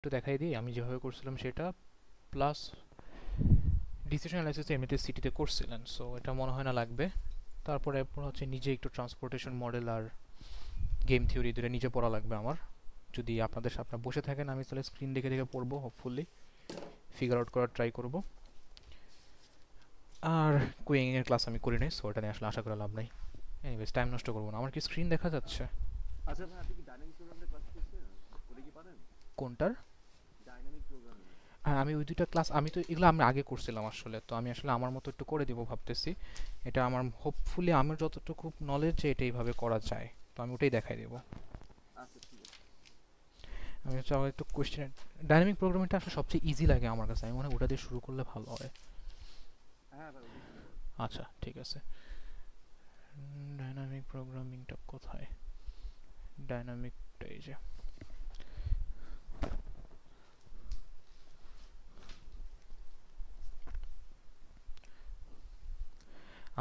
একটু দেখাই দিই আমি যেভাবে করছিলাম সেটা, প্লাস ডিসিশন অ্যানালাইসিস এমনিতে সিটিতে করছিলেন, সো এটা মনে হয় না লাগবে। তারপরে হচ্ছে নিজে একটু ট্রান্সপোর্টেশন মডেল আর গেম থিওরি দুটো নিজে পড়া লাগবে আমার। যদি আপনাদের সামনে বসে থাকেন আমি তাহলে স্ক্রিন দেখে দেখে পড়বো, হোপফুলি ফিগার আউট করার ট্রাই করব। আর কুইং এর ক্লাস আমি করি নাই, সো এটা নিয়ে আসলে আশা করে লাভ নাই। এনিওয়েজ টাইম নষ্ট করবো না। আমার কি স্ক্রিন দেখা যাচ্ছে? আচ্ছা ভাই, আপনি কি ডাইনামিক প্রোগ্রামটা ক্লাস করছেন? ওটা কি পারেন? কোনটার? Dynamic programming. হ্যাঁ, আমি ওই দুইটা ক্লাস, আমি তো এগুলো আমি আগে করছিলাম আসলে, তো আমি আসলে আমার মতো একটু করে দিব ভাবতেছি। এটা আমার হোপফুলি আমার যতটুকু নলেজ যে এটা এইভাবে করা যায়, তো আমি ওটাই দেখাই দেবো। আচ্ছা ঠিক আছে। আমি হচ্ছে আমার একটু কোয়েশ্চেন, ডাইনামিক প্রোগ্রামিংটা আসলে সবচেয়ে ইজি লাগে আমার কাছে, আমি মনে হয় ওটা দিয়ে শুরু করলে ভালো হয়। হ্যাঁ ভাই, ওটাই শুরু করেন। আচ্ছা ঠিক আছে। ডাইনামিক প্রোগ্রামিংটা কোথায়? ডাইনামিকটা এই যে।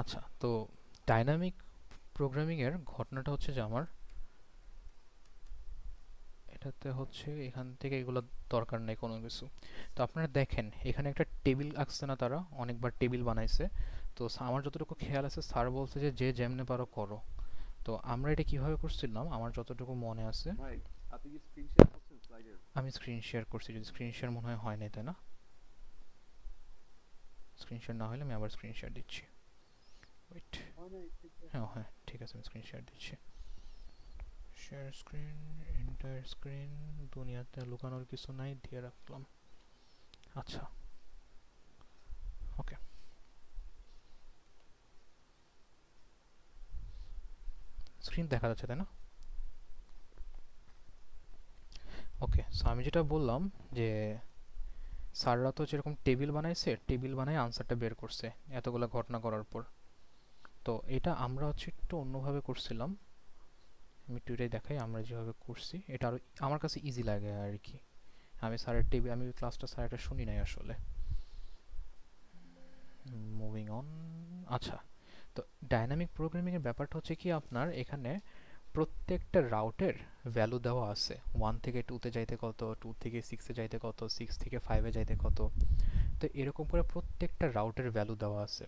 আচ্ছা, তো ডাইনামিক প্রোগ্রামিংয়ের ঘটনাটা হচ্ছে যে আমার এটাতে হচ্ছে এখান থেকে এগুলো দরকার নেই কোনো কিছু। তো আপনারা দেখেন এখানে একটা টেবিল আঁকছে না, তারা অনেকবার টেবিল বানাইছে। তো আমার যতটুকু খেয়াল আছে স্যার বলছে যে যে যেমনে পারো করো। তো আমরা এটা কিভাবে করছিলাম আমার যতটুকু মনে আছে। ভাই, আপনি কি স্ক্রিন শেয়ার করছেন স্লাইডের? আমি স্ক্রিন শেয়ার করছি, যদি স্ক্রিন শেয়ার মনে হয় নাই তাই না? স্ক্রিন শেয়ার না হলে আমি আবার স্ক্রিন শেয়ার দিচ্ছি। ওয়েট। হয় না, ঠিক আছে। হ্যাঁ হ্যাঁ ঠিক আছে, আমি স্ক্রিন শেয়ার দিচ্ছি। শেয়ার স্ক্রিন, এন্টায়ার স্ক্রিন, দুনিয়াতে লুকানোর কিছু নাই দিয়ে রাখলাম। আচ্ছা ওকে, স্ক্রিন দেখা যাচ্ছে তাই না? ওকে, সো আমি যেটা বললাম যে স্যাররা তো যেরকম টেবিল বানাইছে, টেবিল বানায় আনসারটা বের করছে এতগুলো ঘটনা করার পর। তো এটা আমরা হচ্ছে একটু অন্যভাবে করছিলাম। আমি একটু এটাই দেখাই আমরা যেভাবে করছি, এটা আরও আমার কাছে ইজি লাগে আর কি। আমি স্যারের টেবিল, আমি ক্লাসটা স্যারেরটা শুনি নাই আসলে। Moving on. আচ্ছা, তো ডাইনামিক প্রোগ্রামিংয়ের ব্যাপারটা হচ্ছে কি আপনার এখানে প্রত্যেকটা রাউটের ভ্যালু দেওয়া আছে, 1 থেকে 2-তে যাইতে কত, 2 থেকে 6-এ যাইতে কত, 6 থেকে 5-এ যাইতে কত। তো এরকম করে প্রত্যেকটা রাউটের ভ্যালু দেওয়া আছে।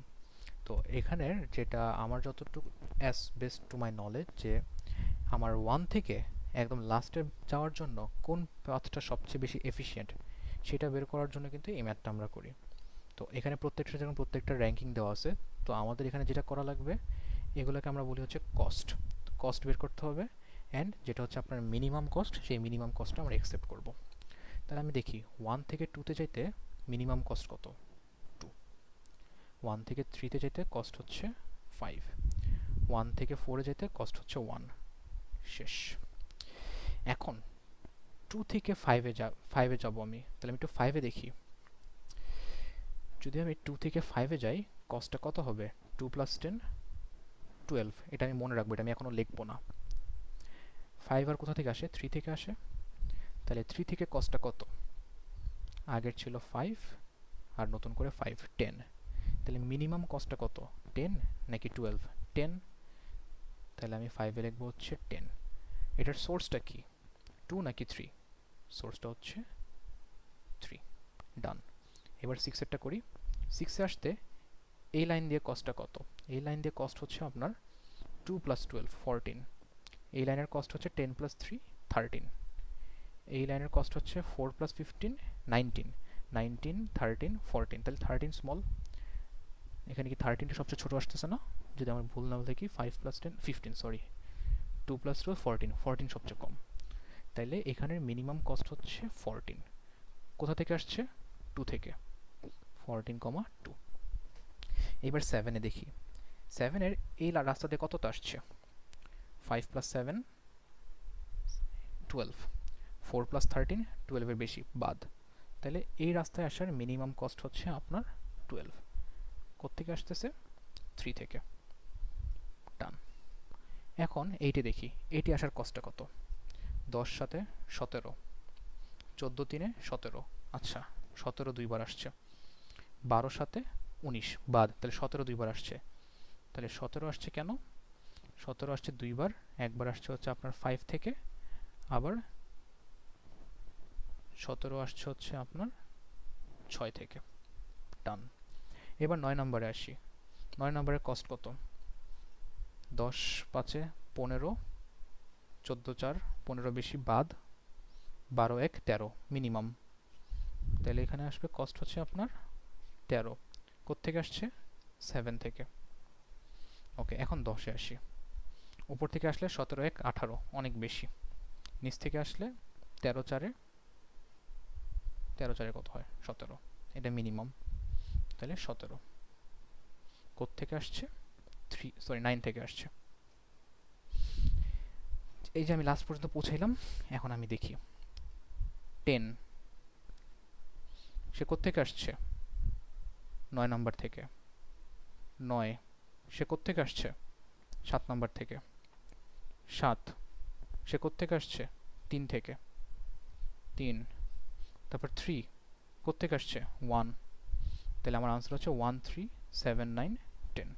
তো এখানের যেটা আমার যতটুকু as best to my knowledge, যে আমার 1 থেকে একদম লাস্টে যাওয়ার জন্য কোন পাথটা সবচেয়ে বেশি এফিশিয়েন্ট সেটা বের করার জন্য কিন্তু এই ম্যাথটা আমরা করি। তো এখানে প্রত্যেকটা যখন প্রত্যেকটা র্যাঙ্কিং দেওয়া আছে, তো আমাদের এখানে যেটা করা লাগবে এগুলোকে আমরা বলি হচ্ছে কস্ট। কস্ট বের করতে হবে, অ্যান্ড যেটা হচ্ছে আপনার মিনিমাম কস্ট, সেই মিনিমাম কস্টটা আমরা অ্যাকসেপ্ট করব। তাহলে আমি দেখি 1 থেকে 2-তে যাইতে মিনিমাম কস্ট কত, 2। 1 থেকে 3-তে যেতে কস্ট হচ্ছে 5। 1 থেকে 4-এ যেতে কস্ট হচ্ছে 1। শেষ। এখন 2 থেকে 5-এ যাবো আমি, তাহলে আমি একটু 5-এ দেখি। যদি আমি 2 থেকে 5-এ যাই কস্টটা কত হবে? 2 + 10 12। এটা আমি মনে রাখবো, এটা আমি এখনও লিখবো না। 5 আর কোথা থেকে আসে? 3 থেকে আসে। তাহলে 3 থেকে কস্টটা কত? আগের ছিল 5 আর নতুন করে 5, 10। তাহলে মিনিমাম কস্টটা কত? 10 নাকি 12? 10। তাহলে আমি 5-এ লিখবো হচ্ছে 10। এটার সোর্সটা কি, 2 নাকি 3? সোর্সটা হচ্ছে 3। ডান। এবার 6-এরটা করি। 6-এ আসতে এই লাইন দিয়ে কস্টটা কত? এই লাইন দিয়ে কস্ট হচ্ছে আপনার 2 + 12, 14। এই লাইনের কস্ট হচ্ছে 10 + 3, 13। এই লাইনের কস্ট হচ্ছে 4 + 15, 19। 19, 13, 14, তাহলে 13 স্মল। এখানে কি 13টা সবচেয়ে ছোট আসতেছে না? যদি আমার ভুল না দেখি, 5 + 10, 15, সরি, 2 + 2, 14, 14 সবচেয়ে কম। তাইলে এখানের মিনিমাম কস্ট হচ্ছে 14। কোথা থেকে আসছে? 2 থেকে। 14, 2। এবার 7-এ দেখি। 7-এর এই রাস্তা দিয়ে কতটা আসছে? 5 + 7, 12। 4 + 13, 12-এর বেশি বাদ। তাহলে এই রাস্তায় আসার মিনিমাম কস্ট হচ্ছে আপনার 12। কোত্থেকে আসতেছে? 3 থেকে। ডান। এখন এইটি দেখি, এইটি আসার কস্টটা কত? 10 × 7 = 17, 14 × 3 = 17। আচ্ছা, 17 দুইবার আসছে। 12 × 7 = 19 বাদ, তাহলে 17 দুইবার আসছে। তাহলে 17 আসছে কেন? 17 আসছে দুইবার। একবার আসছে হচ্ছে আপনার 5 থেকে, আবার 17 আসছে হচ্ছে আপনার 6 থেকে। ডান। এবার 9 নম্বরে আসি। 9 নম্বরের কস্ট কত? 10 5 15, 14 4 15 বেশি বাদ, 12 1 13 মিনিমাম। তাহলে এখানে আসবে কস্ট হচ্ছে আপনার 13। কোত্থেকে আসছে? 7 থেকে। ওকে, এখন 10 এ আসি। উপর থেকে আসলে 17 1 18, অনেক বেশি। নিচ থেকে আসলে 13 4 13 4 কত হয়? 17। এটা মিনিমাম, তাহলে 17। কোত্থেকে আসছে? 9 থেকে আসছে। এই যে আমি লাস্ট পর্যন্ত পৌঁছাইলাম। এখন আমি দেখি 10 সে কোত্থেকে আসছে? 9 নাম্বার থেকে। 9 সে কোত্থেকে আসছে? 7 নাম্বার থেকে। 7 সে কোত্থেকে আসছে? 3 থেকে। 3 তারপর 3 কোত্থেকে আসছে? 1। তাহলে আমার আনসার হচ্ছে 1 3 7 9 10।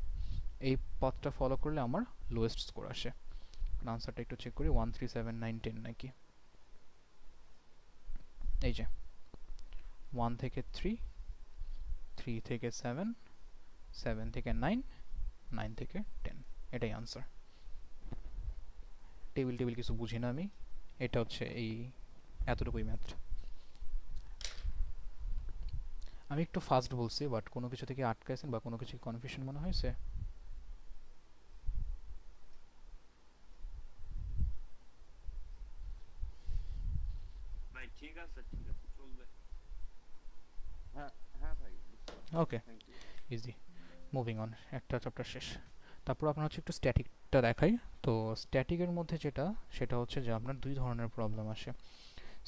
এই পথটা ফলো করলে আমার লোয়েস্ট স্কোর আসে। আনসারটা একটু চেক করি, 1 3 7 9 10 নাকি। এই যে 1 থেকে 3, 3 থেকে 7, 7 থেকে 9, 9 থেকে 10, এটাই আনসার। টেবিল কিছু বুঝি না আমি, এটা হচ্ছে এই এতটুকুই ম্যাথ। আমি একটু ফাস্ট বলছি, বাট কোনো কিছু থেকে আটকাইছেন বা কোনো কিছু কনফিউশন মনে হয়েছে? ভাই ঠিক আছে চলবে। হ্যাঁ হ্যাঁ ভাই বুঝতে পারছি। Okay, thank you. Easy. Moving on, একটা চ্যাপ্টার শেষ। তারপর আপনার হচ্ছে একটু স্ট্যাটিকটা দেখাই। তো স্ট্যাটিকের মধ্যে যেটা, সেটা হচ্ছে যে আপনার দুই ধরনের প্রবলেম আসে।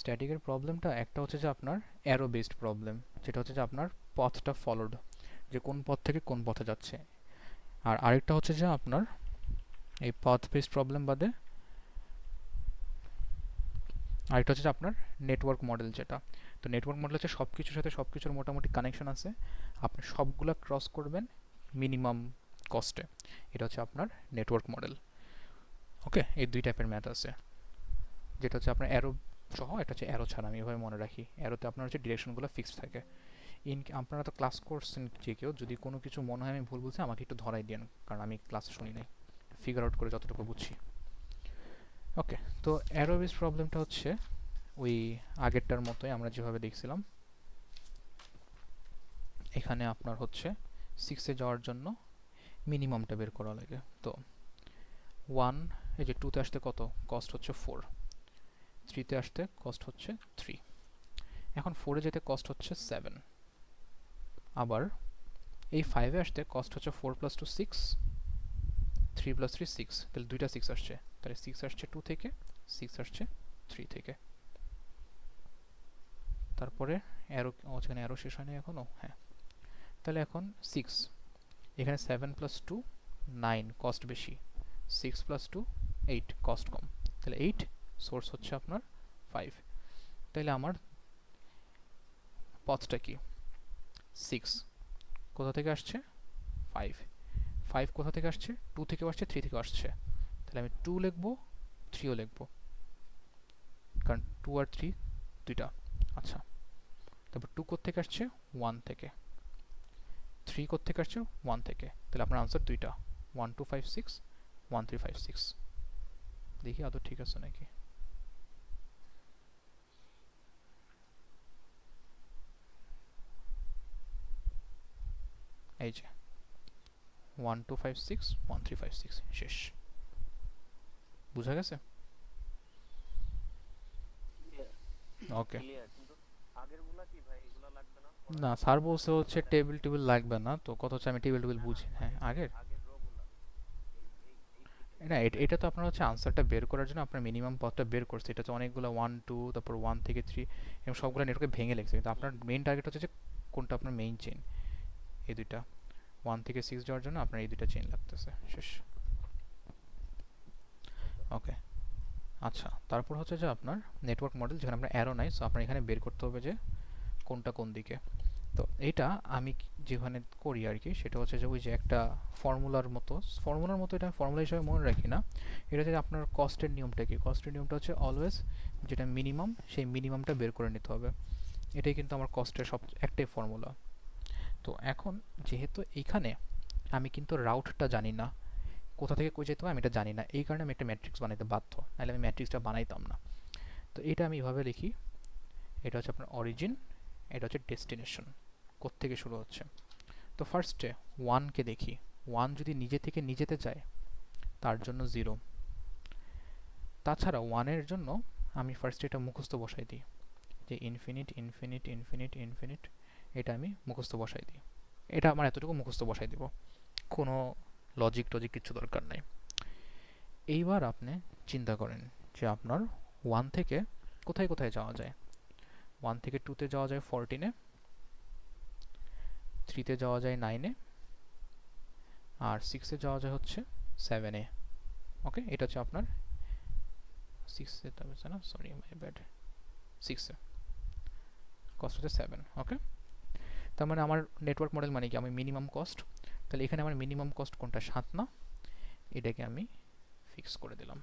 স্ট্যাটিকের প্রবলেমটা একটা হচ্ছে যে আপনার অ্যারো বেসড প্রবলেম, যেটা হচ্ছে যে আপনার পথটা ফলোড, যে কোন পথ থেকে কোন পথে যাচ্ছে। আর আরেকটা হচ্ছে যে আপনার এই পথ বেসড প্রবলেম বাদে আরেকটা হচ্ছে যে আপনার নেটওয়ার্ক মডেল, যেটা তো নেটওয়ার্ক মডেল হচ্ছে সব কিছুর সাথে সব কিছুর মোটামুটি কানেকশন আছে, আপনি সবগুলা ক্রস করবেন মিনিমাম কস্টে। এটা হচ্ছে আপনার নেটওয়ার্ক মডেল। ওকে, এই দুই টাইপের ম্যাথ আছে, যেটা হচ্ছে আপনার অ্যারো সহ, একটা হচ্ছে অ্যারো ছাড়া। আমি এভাবে মনে রাখি, অ্যারোতে আপনার হচ্ছে ডিরেকশনগুলো ফিক্সড থাকে। আপনারা তো ক্লাস করছেন, যে কেউ যদি কোনো কিছু মনে হয় আমি ভুল বলছি আমাকে একটু ধরাই দিন, কারণ আমি ক্লাস শুনি নাই, ফিগার আউট করে যতটুকু বুঝছি। ওকে, তো অ্যারো বেস প্রবলেমটা হচ্ছে ওই আগেরটার মতোই আমরা যেভাবে দেখছিলাম। এখানে আপনার হচ্ছে 6 এ যাওয়ার জন্য মিনিমামটা বের করা লাগে। তো 1, এই যে 2তে আসতে কত কস্ট হচ্ছে 4, 3তে আসতে কস্ট হচ্ছে 3, এখন 4 এ যেতে কস্ট হচ্ছে 7, আবার এই 5 এ আসতে কস্ট হচ্ছে 4 প্লাস 2 6, 3 প্লাস 3 6, তাহলে দুইটা 6 আসছে, তাহলে 6 আসছে 2 থেকে, 6 আসছে 3 থেকে। তারপরে অ্যারো, এখানে অ্যারো শেষ হয়নি এখনো, হ্যাঁ। তাহলে এখন 6, এখানে 7 প্লাস 2 9, কস্ট বেশি, 6 প্লাস 2 8, কস্ট কম, তাহলে 8, সোর্স হচ্ছে আপনার 5। তাহলে আমার পথটা কি? 6 কোথা থেকে আসছে? 5, 5 কোথা থেকে আসছে? 2 থেকেও আসছে, 3 থেকেও আসছে, তাহলে আমি 2 লিখবো, 3ও লিখবো, কারণ 2 আর 3 দুইটা। আচ্ছা, তারপর 2 কোত্থেকে আসছে? 1 থেকে। 3 কোত্থেকে আসছে? 1 থেকে। তাহলে আপনার আনসার দুইটা, 1 2 5 6, 1 3 5 6। দেখি আদৌ ঠিক আছে নাকি। এই যে 1 2 5 6, 1 3 5 6, শেষ। বুঝা গেছে? ওকে। ক্লিয়ার, কিন্তু আগেরগুলা কি ভাই, এগুলা লাগবে না পড়া? না, স্যার বলছে হচ্ছে টেবিল টেবিল লাগবে না, তো কথা হচ্ছে আমি টেবিল টেবিল না না, বুঝি। হ্যাঁ, আগের আগের আগের রো গুলা, এই থেকে। না, এটা তো আপনার হচ্ছে আনসারটা বের করার জন্য আপনার মিনিমাম পথটা বের করছে। এটা তো অনেকগুলো 1 2, তারপর 1 থেকে 3 এবং সবগুলো নেটওয়ার্কে ভেঙে লেগেছে, কিন্তু আপনার মেইন টার্গেট হচ্ছে যে কোনটা আপনার মেইন চেইন। এই দুইটা 1 থেকে 6 যাওয়ার জন্য আপনার এই দুইটা চেইন লাগতেছে, শেষ। ওকে, আচ্ছা। তারপর হচ্ছে যে আপনার নেটওয়ার্ক মডেল, যেখানে আপনার অ্যারো নাই, সো আপনার এখানে বের করতে হবে যে কোনটা কোন দিকে। তো এটা আমি যেখানে করি আর কি, সেটা হচ্ছে যে ওই যে একটা ফর্মুলার মতো, এটা ফর্মুলা হিসেবে মনে রাখি না। এটা হচ্ছে আপনার কস্টের নিয়মটা কি, কস্টের নিয়মটা হচ্ছে অলওয়েজ যেটা মিনিমাম সেই মিনিমামটা বের করে নিতে হবে। এটাই কিন্তু আমার কস্টের একটাই ফর্মুলা। তো এখন যেহেতু এইখানে আমি কিন্তু রাউটটা জানি না, কোথা থেকে কই যেতে হবে আমি এটা জানি না, এই কারণে আমি একটা ম্যাট্রিক্স বানাইতে বাধ্য, নাহলে আমি ম্যাট্রিক্সটা বানাইতাম না। তো এটা আমি এভাবে লিখি, এটা হচ্ছে আপনার অরিজিন, এটা হচ্ছে ডেস্টিনেশন, কোত্থেকে শুরু হচ্ছে। তো ফার্স্টে ওয়ানকে দেখি, ওয়ান যদি নিজে থেকে নিজেতে যায় তার জন্য 0। তাছাড়া ওয়ানের জন্য আমি ফার্স্টে এটা মুখস্থ বসাই দিই, যে ইনফিনিট ইনফিনিট ইনফিনিট ইনফিনিট, এটা আমি মুখস্থ বসাই দিই। এটা আমার এতটুকু মুখস্থ বসাই দিব, কোনো লজিক টজিক কিছু দরকার নাই। এইবার আপনি চিন্তা করেন যে আপনার ওয়ান থেকে কোথায় কোথায় যাওয়া যায়। ওয়ান থেকে টুতে যাওয়া যায় 14-এ, থ্রিতে যাওয়া যায় 9-এ, আর 6-এ যাওয়া যায় হচ্ছে 7-এ। ওকে, এটা হচ্ছে আপনার 6-এ, না সরি মাই ব্যাড, 6-এ কস্ট হচ্ছে 7। ওকে, তার মানে আমার নেটওয়ার্ক মডেল মানে কি, আমি মিনিমাম কস্ট, তাহলে এখানে আমার মিনিমাম কস্ট কোনটা, 7 না, এটাকে আমি ফিক্স করে দিলাম।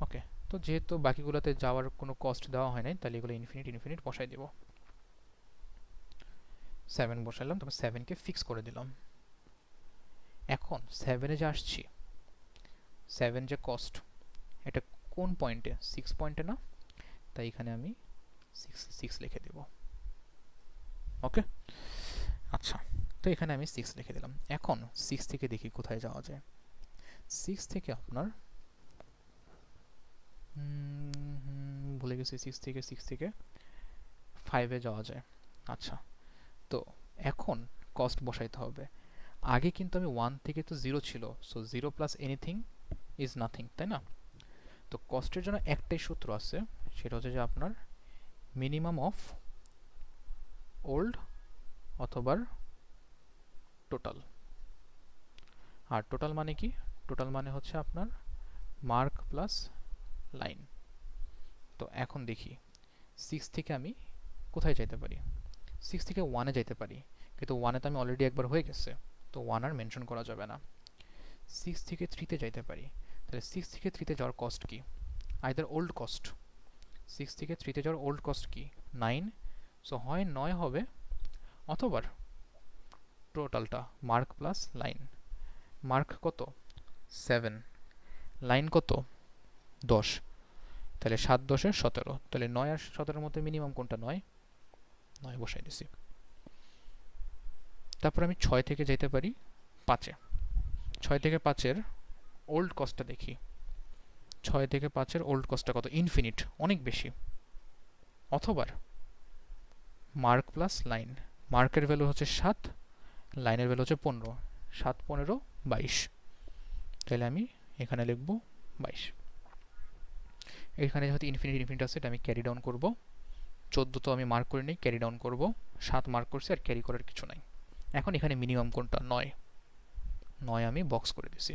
ওকে, তো যেহেতু বাকিগুলোতে যাওয়ার কোনো কস্ট দেওয়া হয় নাই, তাহলে এগুলো ইনফিনিট ইনফিনিট বসাই দেব। 7 বসাইলাম, তারপর 7কে ফিক্স করে দিলাম। এখন 7-এ যে আসছি, 7 যে কস্ট, এটা কোন পয়েন্টে, 6 পয়েন্টে না, তাই এখানে আমি 6 লিখে দেব। ওকে, আচ্ছা, তো এখানে আমি 6 লিখে দিলাম। এখন 6 থেকে দেখি কোথায় যাওয়া যায়। 6 থেকে আপনার ভুলে গেছি, 6 থেকে 5-এ যাওয়া যায়। আচ্ছা, তো এখন কস্ট বসাইতে হবে। আগে কিন্তু আমি 1 থেকে তো 0 ছিল, so 0 plus anything is nothing, তাই না? তো কস্টের জন্য একটাই সূত্র আছে, সেটা হচ্ছে যে আপনার মিনিমাম অফ ওল্ড অথবা টোটাল। আর টোটাল মানে কি, টোটাল মানে হচ্ছে আপনার মার্ক প্লাস লাইন। তো এখন দেখি 6 থেকে আমি কোথায় যাইতে পারি। 6 থেকে 1-এ যাইতে পারি, কিন্তু 1-এ তো আমি অলরেডি একবার হয়ে গেছে, তো 1 আর মেনশন করা যাবে না। 6 থেকে 3-তে যাইতে পারি, তাহলে 6 থেকে 3-তে যাওয়ার কস্ট কি, আইদার ওল্ড কস্ট, 6 থেকে 3-তে যাওয়ার ওল্ড কস্ট কি, 9, সো হয় 9 হবে, অথবা টোটালটা মার্ক প্লাস লাইন। মার্ক কত, 7, লাইন কত, 10, তাহলে 7 10 17, তাহলে 9 আর 17-এর মধ্যে মিনিমাম কোনটা, 9 বসাই দিছি। তারপর আমি 6 থেকে যেতে পারি 5-এ, 6 থেকে 5-এর ওল্ড কস্টটা দেখি। 6 থেকে 5-এর ওল্ড কস্টটা কত, ইনফিনিট, অনেক বেশি, অথবা মার্ক প্লাস লাইন। মার্কের ভ্যালু হচ্ছে 7, লাইনের ভ্যালু হচ্ছে 15, 7 15 22, তাহলে আমি এখানে লিখব 22। এখানে যেহেতু ইনফিনিট ইনফিনিট আছে, এটা আমি ক্যারি ডাউন করব। 14 তো আমি মার্ক করে নিই, ক্যারি ডাউন করব, 7 মার্ক করছি, আর ক্যারি করার কিছু নাই। এখন এখানে মিনিমাম কোনটা, 9 আমি বক্স করে দিছি।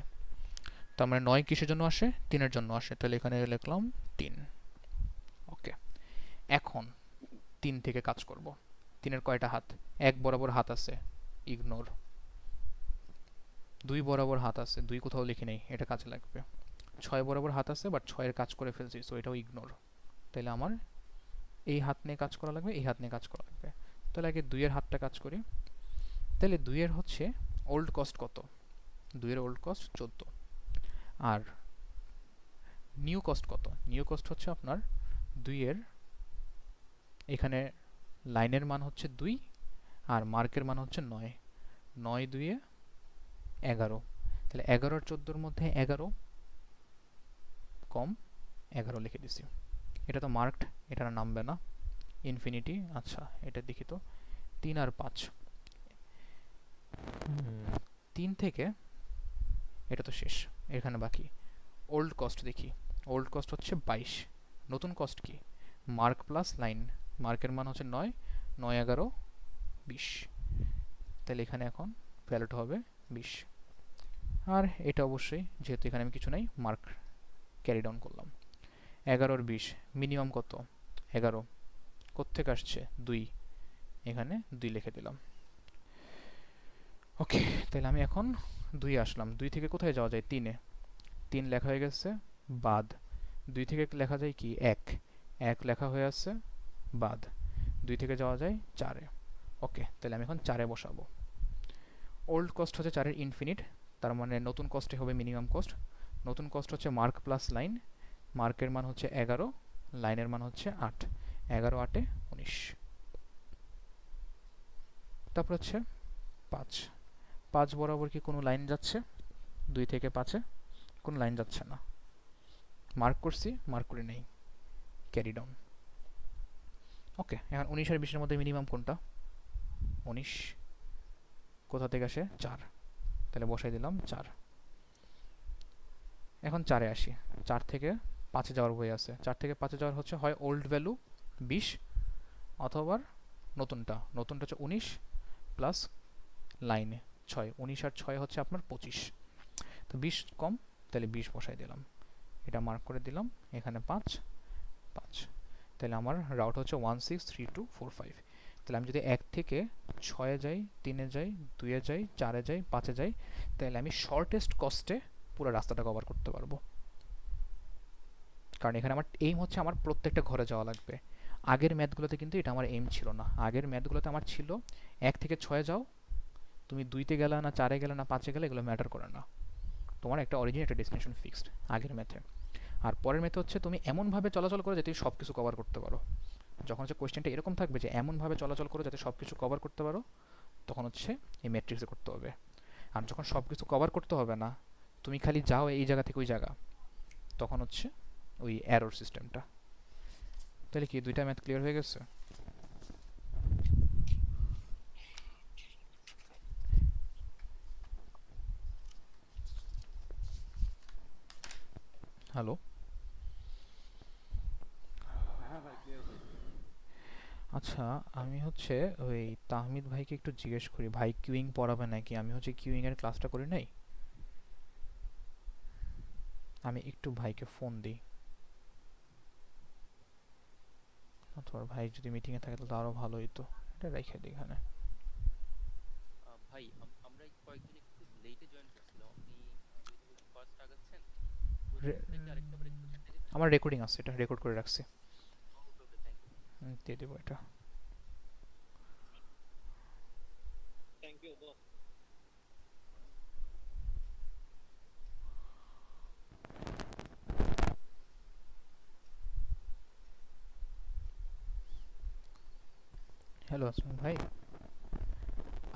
তার মানে 9 কিসের জন্য আসে, 3-এর জন্য আসে, তাহলে এখানে লিখলাম 3। ওকে, এখন 3 থেকে কাজ করব। 3-এর কয়টা হাত, 1 বরাবর হাত আছে, ইগনোর। 2 বরাবর হাত আছে, 2 কোথাও লিখি নেই, এটা কাজে লাগবে। 6 বরাবর হাত আছে, বাট 6-এর কাজ করে ফেলছি, সো এটাও ইগনোর। তাহলে আমার এই হাত নিয়ে কাজ করা লাগবে, এই হাত নিয়ে কাজ করা লাগবে। তাহলে আগে 2-এর হাতটা কাজ করি। তাহলে 2-এর হচ্ছে ওল্ড কস্ট কত, 2-এর ওল্ড কস্ট 14, আর নিউ কস্ট কত, নিউ কস্ট হচ্ছে আপনার 2-এর, এখানে লাইনের মান হচ্ছে 2 আর মার্কের মান হচ্ছে 9, 9 2-এ 11, তাহলে 11 আর 14-এর মধ্যে 11 কম 11 লিখে দিছি। এটা তো মার্কড, এটা নামবে না, ইনফিনিটি। আচ্ছা, এটা দেখি তো, 3 আর 5, 3 থেকে এটা তো শেষ, এখানে বাকি ওল্ড কস্ট দেখি। ওল্ড কস্ট হচ্ছে 22, নতুন কস্ট কি, মার্ক প্লাস লাইন। মার্কের মান হচ্ছে 9, 9 11 20, তাহলে এখানে এখন ভ্যালুটা হবে 20। আর এটা অবশ্যই যেহেতু এখানে আমি কিছু নাই, মার্ক ক্যারি ডাউন করলাম। 11 আর 20 মিনিমাম কত, 11, কোত্থেকে আসছে 2, এখানে 2 লিখে দিলাম। ওকে, তাহলে আমি এখন 2 আসলাম। 2 থেকে কোথায় যাওয়া যায়? 3 এ। 3 লেখা হয়ে গেছে, বাদ। 2 থেকে লেখা যায় কি? 1। 1 লেখা হয়ে আছে, বাদ। 2 থেকে যাওয়া যায় 4 এ। ওকে, তাহলে আমি এখন 4 এ বসাবো। ওল্ড কস্ট হচ্ছে 4 এর ইনফিনিট, তার মানে নতুন কস্টে হবে মিনিমাম কস্ট। নতুন কস্ট হচ্ছে মার্ক প্লাস লাইন। মার্কের মান হচ্ছে 11, লাইনের মান হচ্ছে 8। 11 8 19। তারপর হচ্ছে 5। 5 বরাবর কি কোনো লাইন যাচ্ছে? 2 থেকে 5 এ কোনো লাইন যাচ্ছে না। মার্ক করছি, মার্ক করে নেই, ক্যারি ডাউন। ওকে, এখন 19 আর 20 এর মধ্যে মিনিমাম কোনটা? 19 কোথা থেকে আসে? 4, তাহলে বসাই দিলাম 4। এখন 4 এ আসি। 4 থেকে 5 এ যাওয়ার বই আছে। 4 থেকে 5 এ যাওয়ার হচ্ছে হয় ওল্ড ভ্যালু 20 অথবা নতুনটা। নতুনটা হচ্ছে 19 প্লাস লাইনে 6। 19 আর 6 হচ্ছে আপনার 25। তো 20 কম, তাহলে 20 বসাই দিলাম। এটা মার্ক করে দিলাম। এখানে 5 5। তাহলে আমার রাউট হচ্ছে 163245। তাহলে আমি যদি 1 থেকে 6 এ যাই, 3 এ যাই, 2 এ যাই, 4 এ যাই, 5 এ যাই, তাহলে আমি শর্টেস্ট কস্টে পুরো রাস্তাটা কভার করতে পারবো। কারণ এখানে আমার এইম হচ্ছে আমার প্রত্যেকটা ঘরে যাওয়া লাগবে। আগের ম্যাথগুলোতে কিন্তু এটা আমার এইম ছিল না। আগের ম্যাথগুলোতে আমার ছিল 1 থেকে 6 এ যাও, তুমি 2 তে গেলে না, 4 এ গেলে না, 5 এ গেলে, এগুলো ম্যাটার করে না। তোমার একটা অরিজিন, একটা ডেস্টিনেশন ফিক্সড আগের ম্যাথে। আর পরের ম্যাথে হচ্ছে তুমি এমনভাবে চলাচল করো যাতে তুমি সব কিছু কভার করতে পারো। যখন হচ্ছে কোয়েশ্চেনটা এরকম থাকবে যে এমনভাবে চলাচল করো যাতে সব কিছু কভার করতে পারো, তখন হচ্ছে এই ম্যাট্রিক্সে করতে হবে। আর যখন সব কিছু কভার করতে হবে না, তুমি খালি যাও এই জায়গা থেকে ওই জায়গা, তখন হচ্ছে ওই অ্যারোর সিস্টেমটা। তাহলে কি 2টা ম্যাথ ক্লিয়ার হয়ে গেছে? হ্যালো? হ্যাঁ ভাই, ক্লিয়ার ভাই। আচ্ছা, আমি হচ্ছে ওই তাহমিদ ভাইকে একটু জিজ্ঞেস করি, ভাই কিউইং পড়াবে নাকি? আমি হচ্ছে কিউইং এর ক্লাসটা করি নাই। আমি একটু ভাইকে ফোন দিই, অথবা ভাই যদি মিটিংয়ে থাকে তাহলে আরও ভালো হইতো। এটা রেখে দিই এখানে। ভাই আমরা কয়েকজন একটু লেটে জয়েন করছিলাম, আপনি যেহেতু ফার্স্ট আগাচ্ছেন রে- কোশ্চেনটা কি আরেকটা বার একটু দেখে দিবেন? আমার রেকর্ডিং আছে, এটা রেকর্ড করে রাখছি। ওকে ওকে, থ্যাংক ইউ। দিয়ে দেবো এটা। Thank you boss. হ্যালো আসমান ভাই,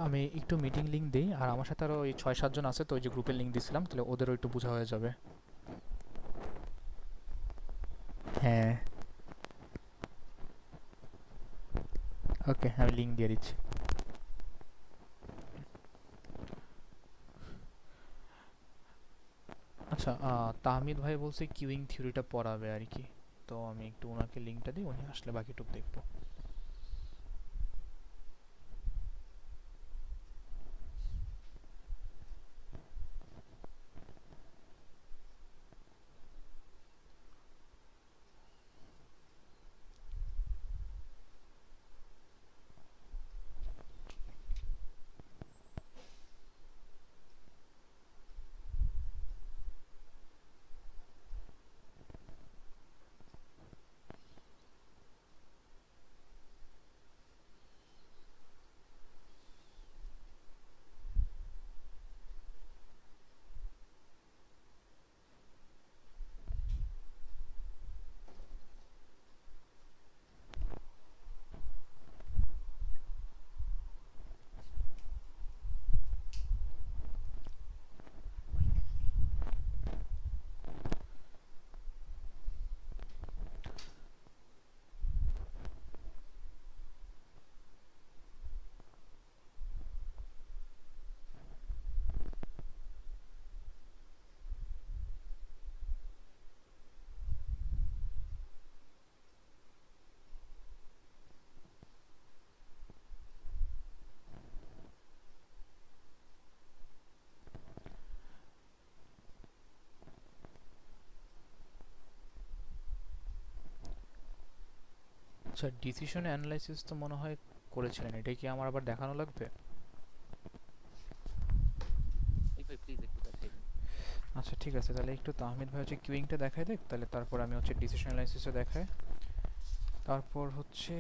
আমি একটু মিটিং লিঙ্ক দিই। আর আমার সাথে আরও ওই 6 7 জন আছে, তো ওই যে গ্রুপের লিঙ্ক দিছিলাম, তাহলে ওদেরও একটু বোঝা হয়ে যাবে। হ্যাঁ, ওকে, আমি লিঙ্ক দিয়ে দিচ্ছি। আচ্ছা, তাহমিদ ভাই বলছে কিউইং থিওরিটা পড়াবে আর কি। তো আমি একটু ওনাকে লিঙ্কটা দিই, উনি আসলে বাকিটুক দেখবো। আচ্ছা, ডিসিশন অ্যানালাইসিস তো মনে হয় করেছিলেন, এটাই কি আমার আবার দেখানো লাগবে? এই ভাই প্লিজ একটু দেখাই দিন। আচ্ছা ঠিক আছে, তাহলে একটু তাহমিদ ভাই হচ্ছে কিউইংটা দেখায় দেখ, তাহলে তারপর আমি হচ্ছে ডিসিশন অ্যানালাইসিসে দেখাই। তারপর হচ্ছে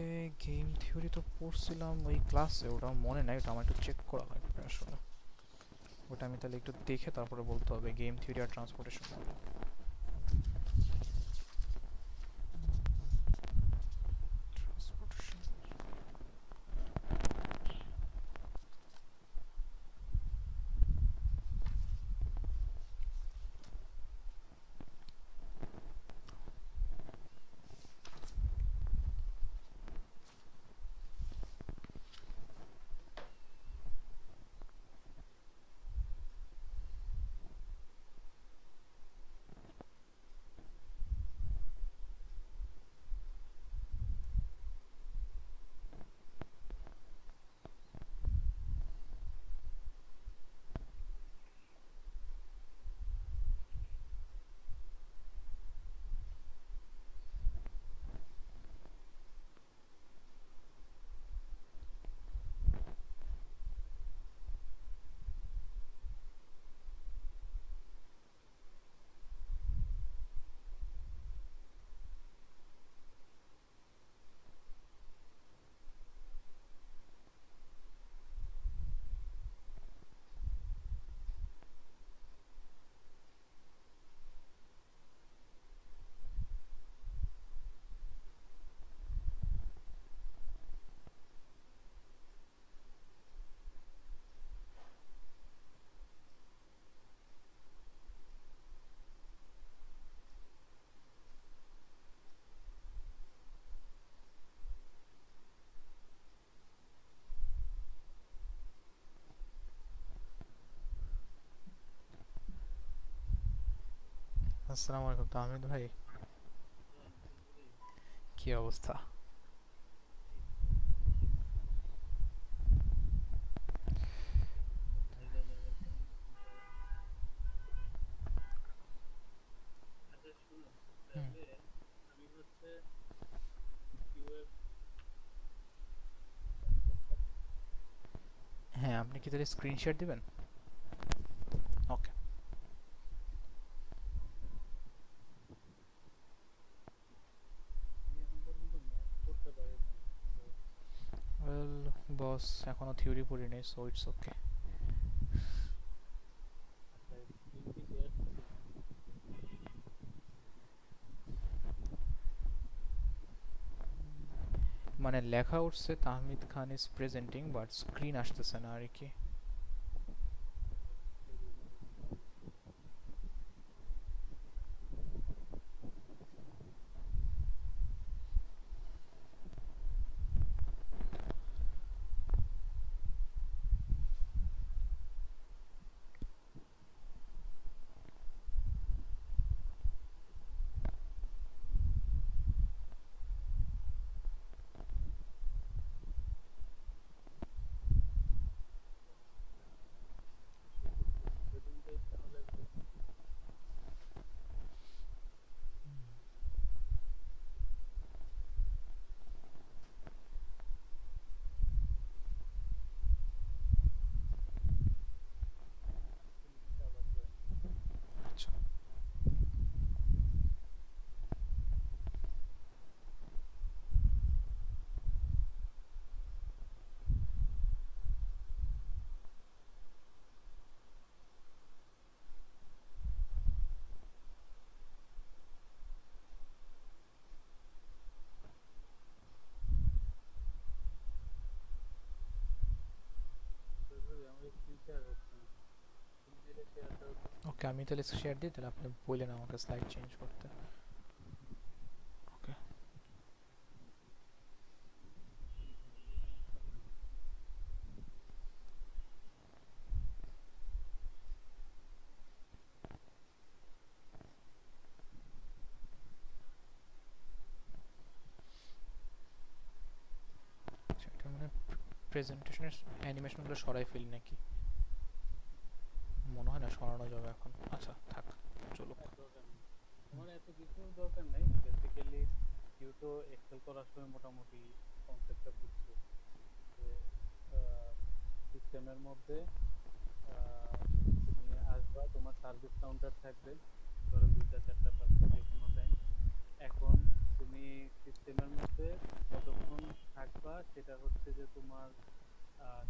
গেম থিওরি তো পড়ছিলাম ওই ক্লাসে, ওটা আমার মনে নাই, ওটা আমার একটু চেক করা লাগবে আসলে। ওটা আমি তাহলে একটু দেখে তারপরে বলতে হবে গেম থিওরি আর ট্রান্সপোর্টেশন। আসসালামু আলাইকুম তাহমিদ ভাই, কি অবস্থা? হুম। হ্যাঁ, আপনি কি তাহলে স্ক্রিনশট দিবেন? ওকে। ওয়েল বস, এখনো থিওরি পড়ি নাই, সো ইটস ওকে। মানে লেখা উঠছে তাহমিদ খান ইজ প্রেজেন্টিং, বাট স্ক্রিন আসতেছে না আর কি। আচ্ছা ওকে, আমি তাহলে শেয়ার দিই, তাহলে আপনি বললেন আমাকে স্লাইড চেঞ্জ করতে। ওকে। আচ্ছা, এটা মানে প্রেজেন্টেশনের অ্যানিমেশনগুলো সরাই ফেলি নাকি? মনে হয় না সরানো যাবে এখন। আচ্ছা থাক, চলুক। সিস্টেমের মধ্যে তুমি আসবা, তোমার সার্ভিস কাউন্টার থাকবে, ধরো 2টা 4টা 5টা যে কোনো টাইম। এখন তুমি সিস্টেমের মধ্যে কতক্ষণ থাকবা সেটা হচ্ছে যে তোমার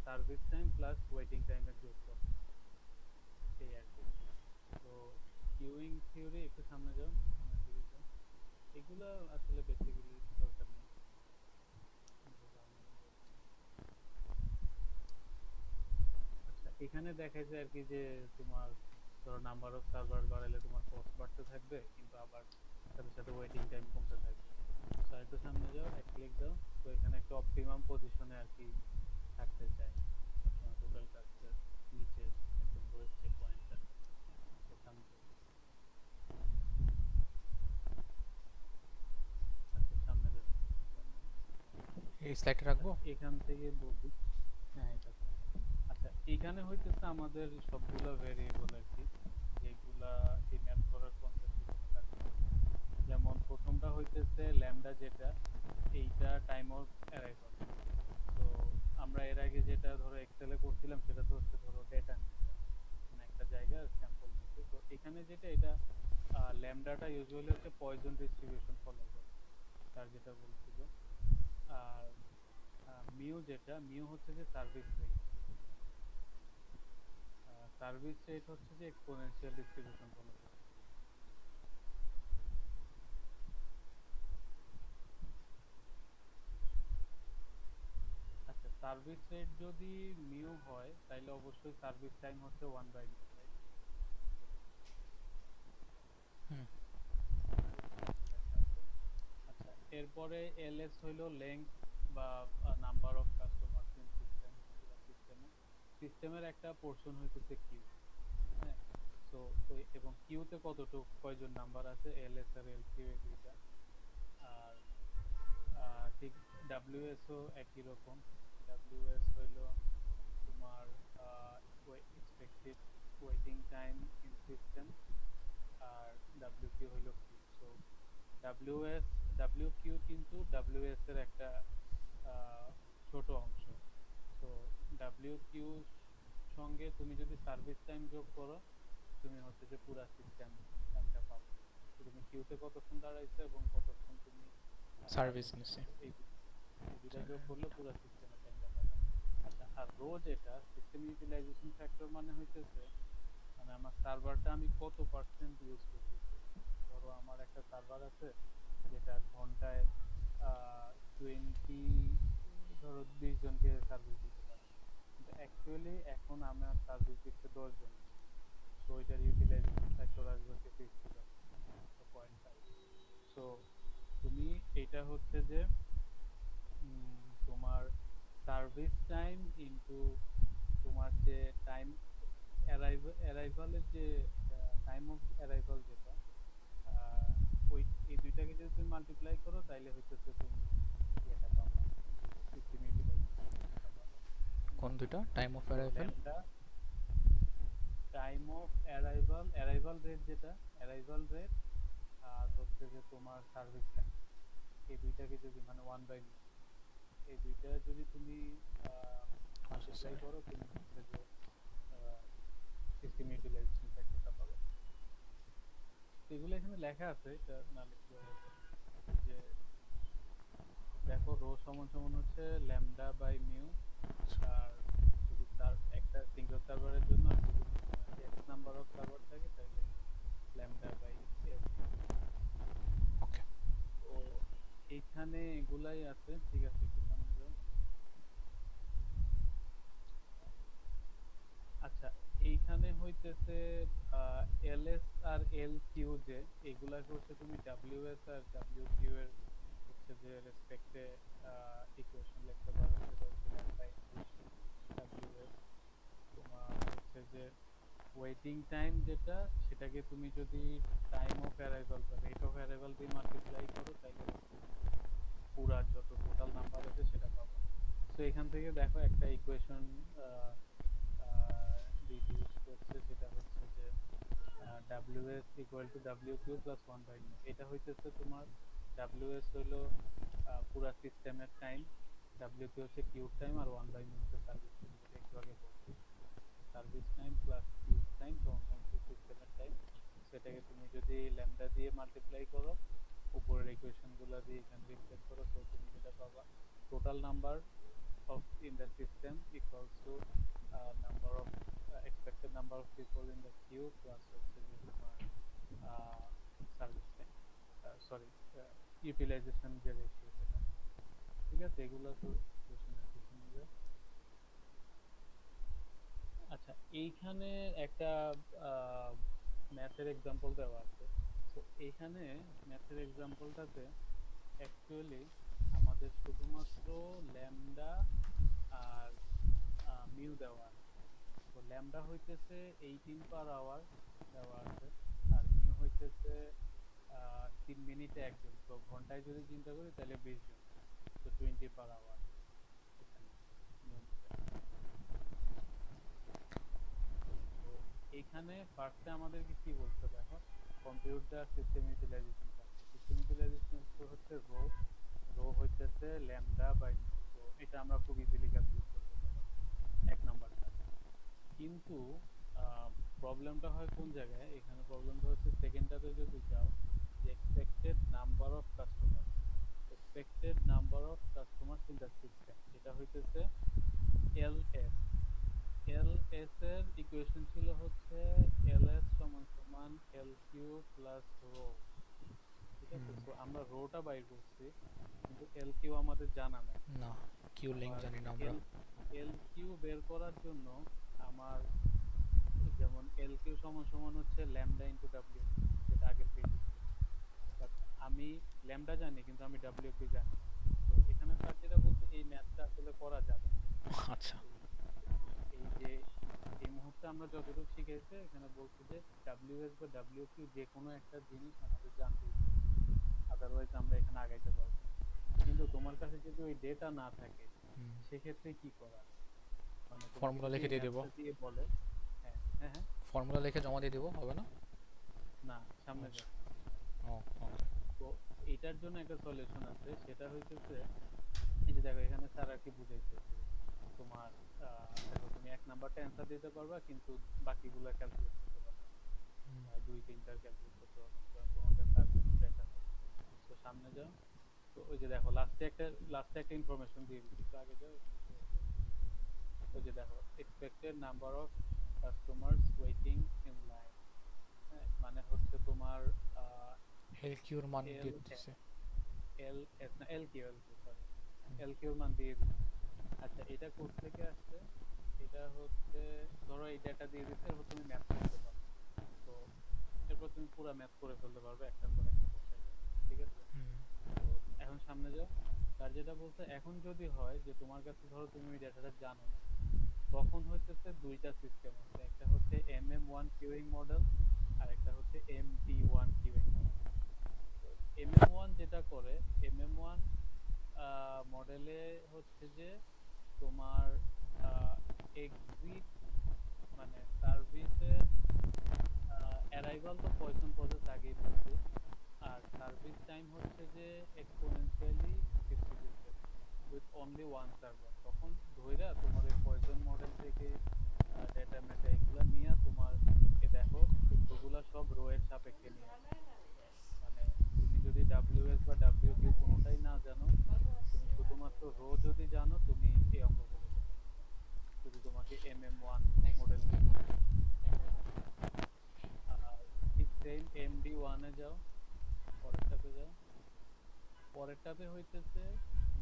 সার্ভিস টাইম প্লাস ওয়েটিং টাইমের যোগফল, এই আর কি। তো কিউইং থিওরি, একটু সামনে যাও, সামনের দিকে যাও। এগুলো আসলে বেসিক্যালি দরকার নেই। আচ্ছা, এখানে দেখা যায় আর কি যে তোমার ধরো নাম্বার অফ সার্ভার বাড়ালে তোমার কস্ট বাড়তে থাকবে, কিন্তু আবার সাথে সাথে ওয়েটিং টাইম কমতে থাকবে। তো একটু সামনে যাও, এক ক্লিক দাও। তো এখানে একটা অপটিমাম পজিশনে আর কি থাকতে চাই সবসময়, টোটাল টাস্কের নিচে একদম লোয়েস্ট যে পয়েন্টটা, সামনে যাও। আচ্ছা, সামনে যাও। এই স্লাইডটা রাখবো। এখান থেকে বলবি, হ্যাঁ এটা। আচ্ছা, এখানে হইতেছে আমাদের সবগুলা ভেরিয়েবল আর কি, যেগুলা এই ম্যাপ করার কনসেপ্ট এখানে কাজ করে। যেমন প্রথমটা হইতেছে ল্যামডা, যেটা এইটা টাইম অফ অ্যারাইভাল। তো আমরা এর আগে যেটা ধরো এক্সেলে করছিলাম সেটা তো হচ্ছে ধরো ডেটা নিচ্ছে, মানে একটা জায়গার স্যাম্পল নিচ্ছে। তো এখানে যেটা, এটা ল্যামডাটা ইউজুয়ালি হচ্ছে পয়জন ডিস্ট্রিবিউশন ফলো করে, তার যেটা বলছিল। আর মিউ, যেটা মিউ হচ্ছে যে সার্ভিস রেট। সার্ভিস রেট হচ্ছে যে এক্সপোনেনশিয়াল ডিস্ট্রিবিউশন ফলো করে। আচ্ছা, সার্ভিস রেট যদি মিউ হয় তাহলে অবশ্যই সার্ভিস টাইম হচ্ছে 1/মিউ, রাইট? হুম। আচ্ছা, এরপরে এলএস হইলো লেংথ বা number of customer in system, পুরো সিস্টেমে। সিস্টেমের একটা পোর্শন হইতেছে কিউ, হ্যাঁ। তো ওই এবং কিউতে কতটুক কয়জন নাম্বার আছে, এলএস আর এলকিউ এই দুইটা। আর ঠিক ডাব্লিউএসও একই রকম। ডাব্লিউএস হইলো তোমার expected waiting time in system, আর ডাব্লিউকিউ হইলো কিউ। সো ডাব্লিউএস, ডাব্লিউকিউ কিন্তু ডাব্লিউএস এর একটা ছোট অংশ। সো ডাব্লিউকিউ সঙ্গে তুমি যদি সার্ভিস টাইম যোগ করো, তুমি হচ্ছে যে পুরো সিস্টেম টাইমটা পাবে। তো তুমি কিউতে কতক্ষণ দাঁড়াইছো এবং কতক্ষণ তুমি সার্ভিস সার্ভিস নিছি। নিছো, এই দুইটা যোগ করলে পুরো সিস্টেমের টাইমটা পাবে। আচ্ছা, আর রো যেটা সিস্টেম ইউটিলাইজেশন ফ্যাক্টর, মানে হইতেছে মানে আমার সার্ভারটা আমি কত পার্সেন্ট ইউজ করতেছি। ধরো আমার একটা সার্ভার আছে যেটা ঘন্টায় 20, ধরো 20 জনকে সার্ভিস দিতে পারে, কিন্তু অ্যাকচুয়ালি এখন আমার সার্ভিস দিচ্ছে 10 জন। সো এটার ইউটিলাইজেশন ফ্যাক্টর আসবে হচ্ছে 50%, 0.5। সো তুমি এটা হচ্ছে যে তোমার সার্ভিস টাইম ইনটু তোমার যে টাইম অ্যারাইভালের যে টাইম অফ অ্যারাইভাল যেটা, ওই এই দুইটাকে যদি তুমি মাল্টিপ্লাই করো তাইলে হইতেছে তুমি এটা পাবা, সিস্টেম ইউটিলাইজেশন পাবা। কোন দুইটা? টাইম অফ তো arrival. Lambda, time of arrival, arrival rate যেটা, অ্যারাইভাল রেট, আর হচ্ছে যে তোমার সার্ভিস টাইম, এই দুইটাকে যদি মানে 1/মিউ, এই দুইটা যদি তুমি মাল্টিপ্লাই করো, তুমি হচ্ছে যে সিস্টেম ইউটিলাইজেশন ফ্যাক্টরটা পাবে। এগুলো এখানে লেখা আছে, এটা না লিখলেও হবে। যে দেখো, রো সমান সমান হচ্ছে ল্যামডা বাই মিউ। আর যদি তার একটা সিঙ্গেল সার্ভারের জন্য আর যদি এক্স নাম্বার অফ সার্ভার থাকে তাহলে ল্যামডা বাই এস। ওকে। তো এইখানে এগুলাই আছে, ঠিক আছে, একটু সামনে যাও। আচ্ছা, এইখানে হইতেছে এলএস আর এল কিউ, যে এগুলাকে হচ্ছে তুমি ডাব্লিউএস আর ডাব্লিউকিউ এর হচ্ছে যে রেসপেক্টে ইকুয়েশন লিখতে পারো। সেটা হচ্ছে ল্যামডা ইনটু ডাব্লিউএস। তোমার হচ্ছে যে ওয়েটিং টাইম যেটা, সেটাকে তুমি যদি টাইম অফ অ্যারাইভাল বা রেট অফ অ্যারাইভাল দিয়ে মাল্টিপ্লাই করো তাহলে পুরা যত টোটাল নাম্বার আছে সেটা পাবো। তো এখান থেকে দেখো একটা ইকুয়েশন রিডিউস করছে, সেটা হচ্ছে যে WS equal to WQ plus 1/মিউ। এটা হইতেছে তোমার WS হইলো পুরা সিস্টেমের টাইম, ডাব্লিউ কি হচ্ছে কিউব টাইম আর 1/μ হচ্ছে সার্ভিস টাইম, যেটা একটু আগে বলছি। Service time plus cube time সমান সমান সিস্টেমের টাইম। সেটাকে তুমি যদি ল্যামডা দিয়ে মাল্টিপ্লাই করো, উপরের ইকুয়েশন গুলো দিয়ে এখানে রিপ্লেস করো, তো তুমি যেটা পাবা total number of in the system equals to number of expected number of people in the queue plus হচ্ছে যে তোমার সার্ভিস টাইম, সরি ইউটিলাইজেশন যে রেশিও সেটা। ঠিক আছে, এগুলো তো কোশ্চেনের কিছু নেবে। আচ্ছা, এইখানে একটা ম্যাথের এক্সাম্পল দেওয়া আছে। তো এইখানে ম্যাথের এক্সাম্পলটাতে অ্যাকচুয়ালি আমাদের শুধুমাত্র ল্যামডা আর মিউ দেওয়া আছে। তো ল্যামডা হইতেছে 18 পার আওয়ার দেওয়া আছে, আর মিউ হইতেছে 3 মিনিটে একজন। তো ঘন্টায় যদি চিন্তা করি তাহলে 20 জন, তো 20 পার আওয়ার এখানে নিয়ম দেওয়া। তো এখানে ফার্স্টে আমাদেরকে কি বলতে দেখো, compute the system utilization. System utilization হচ্ছে রো, রো হইতেছে ল্যামডা বাই মিউ। তো এটা আমরা খুব ইজিলি ক্যালকুলেট করতে পারবো এক নাম্বারটা। কিন্তু প্রবলেমটা হয় কোন জায়গায়, এখানে প্রবলেমটা হচ্ছে সেকেন্ডটাতে যদি যাও, যে expected number of customer, expected number of কাস্টমারস in the system, এটা হইতেছে এলএস। এলএস এর ইকুয়েশন ছিল হচ্ছে এলএস সমান সমান এল কিউ প্লাস রো। ঠিক আছে, তো আমরা রোটা বাইর করছি, কিন্তু এল কিউ আমাদের জানা নাই। না, কিউ লিংক জানি না আমরা। এল কিউ বের করার জন্য আমার যেমন এল কিউ সমান সমান হচ্ছে ল্যামডা ইনটু ডাব্লিউ, যেটা আগের পেজে ছিল। বাট আমি ল্যামডা জানি কিন্তু আমি ডাব্লিউ কিউ জানি না। তো এখানে স্যার যেটা বলতে, এই ম্যাথটা আসলে করা যাবে না। আচ্ছা, এই যে এই মুহূর্তে আমরা যতটুকু শিখেছি, এখানে বলছি যে ডাব্লিউএস বা ডাব্লিউ কিউ যে কোনো একটা জিনিস আমাদের জানতে হবে, আদারওয়াইজ আমরা এখানে আগাইতে পারবো না। কিন্তু তোমার কাছে যদি ওই ডেটা না থাকে, সেক্ষেত্রে কি করা, মানে ফর্মুলা লিখে দিয়ে দেবো। দিয়ে বলে হ্যাঁ হ্যাঁ হ্যাঁ, ফর্মুলা লিখে জমা দিয়ে দেবো, হবে না? না সামনে আচ্ছা। যাও। ও ওকে। তো এটার জন্য একটা সলিউশন আছে, সেটা হইতেছে এই যে দেখো এখানে স্যার আর কি বুঝাইছে যে তোমার দেখো তুমি এক নাম্বারটা অ্যান্সার দিতে পারবা, কিন্তু বাকিগুলো ক্যালকুলেট করতে পারবা না, দুই তিনটার ক্যালকুলেট করতে পারবা না, কারণ তোমার কাছে আর কোনো ডেটা নেই। তো সামনে যাও, তো ওই যে দেখো লাস্টে একটা ইনফরমেশন দিয়ে দিচ্ছি, একটু আগে যাও। ওই যে দেখো expected number of কাস্টমারস waiting in line, মানে হচ্ছে তোমার এল কিউর মান দিয়ে দিতেছে। এল এস না এল কিউ, সরি এল কিউর মান দিয়ে দিচ্ছি। আচ্ছা, এটা কোথা থেকে আসছে, এটা হচ্ছে ধরো এই ডেটা দিয়ে দিচ্ছে, এরপর তুমি ম্যাথ করতে পারো। তো এরপর তুমি পুরো ম্যাথ করে ফেলতে পারবে একটার পর একটা বসাই যাবে। ঠিক আছে, তো এখন সামনে যাও। তার যেটা বলছে, এখন যদি হয় যে তোমার কাছে ধরো তুমি ওই ডেটাটা জানো না, তখন হইতেছে দুইটা সিস্টেম আছে, একটা হচ্ছে MM1 কিউইং মডেল আর একটা হচ্ছে MD1 কিউইং মডেল। তো MM1 যেটা করে, MM1 মডেলে হচ্ছে যে তোমার এক্সিট মানে সার্ভিসের অ্যারাইভাল তো পয়সন প্রসেস আগেই বলছি, আর সার্ভিস টাইম হচ্ছে যে exponentially distributed with only one server. তখন ধইরা তোমার এই পয়সন মডেল থেকে ডেটা মেটা এগুলা নিয়ে তোমার দেখো সূত্রগুলা সব রো এর সাপেক্ষে নিয়ে, মানে তুমি যদি ডাব্লিউএস বা ডাব্লিউ কিউ কোনোটাই না জানো, তুমি শুধুমাত্র রো যদি জানো, তুমি এই অঙ্ক করে ফেলতে পারবে যদি তোমাকে MM1 মডেল দিয়ে। ঠিক সেম MD1 এ যাও, পরেরটাতে যাও। পরেরটাতে হইতেছে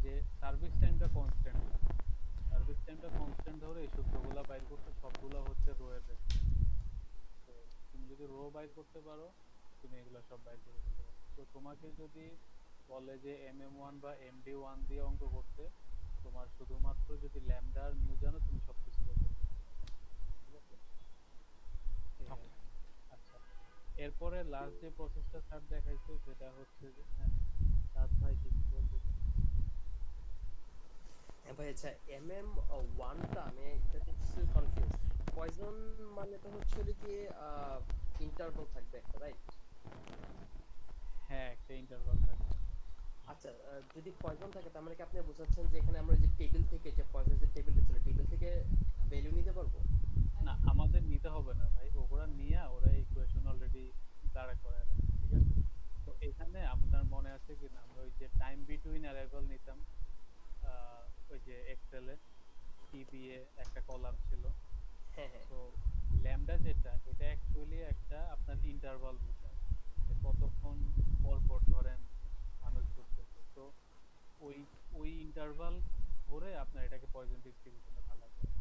যে সার্ভিস টাইমটা কনস্ট্যান্ট, সার্ভিস টাইমটা কনস্ট্যান্ট ধরে এই সূত্রগুলা বাইর করতে, সবগুলা হচ্ছে রো এর রেসপেক্ট। তো তুমি যদি রো বাইর করতে পারো, তুমি এগুলা সব বাইর করে ফেলতে পারো। তো তোমাকে যদি বলে যে MM1 বা MD1 দিয়ে অঙ্ক করতে, তোমার শুধুমাত্র যদি ল্যামডা আর মিউ জানো, তুমি সবকিছু করতে পারবে। ঠিক আছে, আচ্ছা, এরপরে লাস্ট যে প্রসেসটা স্যার দেখাইছে সেটা হচ্ছে যে হ্যাঁ সাদ ভাই কিছু বলতে চান? হ্যাঁ ভাই, আচ্ছা MM1টা আমি এটাতে একটু কনফিউজ। পয়জন মানে তো হচ্ছে হলো কি ইন্টারভাল থাকবে একটা, রাইট? হ্যাঁ, একটা ইন্টারভাল থাকবে। আচ্ছা, যদি পয়জন থাকে তার মানে কি আপনি বোঝাচ্ছেন যে এখানে আমরা যে টেবিল থেকে যে পয়জন যে টেবিলটা ছিল টেবিল থেকে ভ্যালু নিতে পারবো? না, আমাদের নিতে হবে না ভাই, ওরা নিয়ে ওরা ইকুয়েশন অলরেডি দাঁড়া করে রাখছে, ঠিক আছে? তো এখানে আপনার মনে আছে কি না, আমরা ওই যে টাইম বিটুইন অ্যারাইভাল নিতাম, ওই যে এক্সেলে টিবিএ একটা কলাম ছিল। হ্যাঁ, হ্যাঁ। তো ল্যামডা যেটা, এটা অ্যাকচুয়ালি একটা আপনার ইন্টারভাল বোঝায় যে কতক্ষণ পর পর ধরেন মানুষ ঢুকতেছে। তো ওই ওই ইন্টারভাল ধরে আপনার এটাকে পয়েন্ট ডিস্ট্রিবিউশনে ভাঙাতে হবে।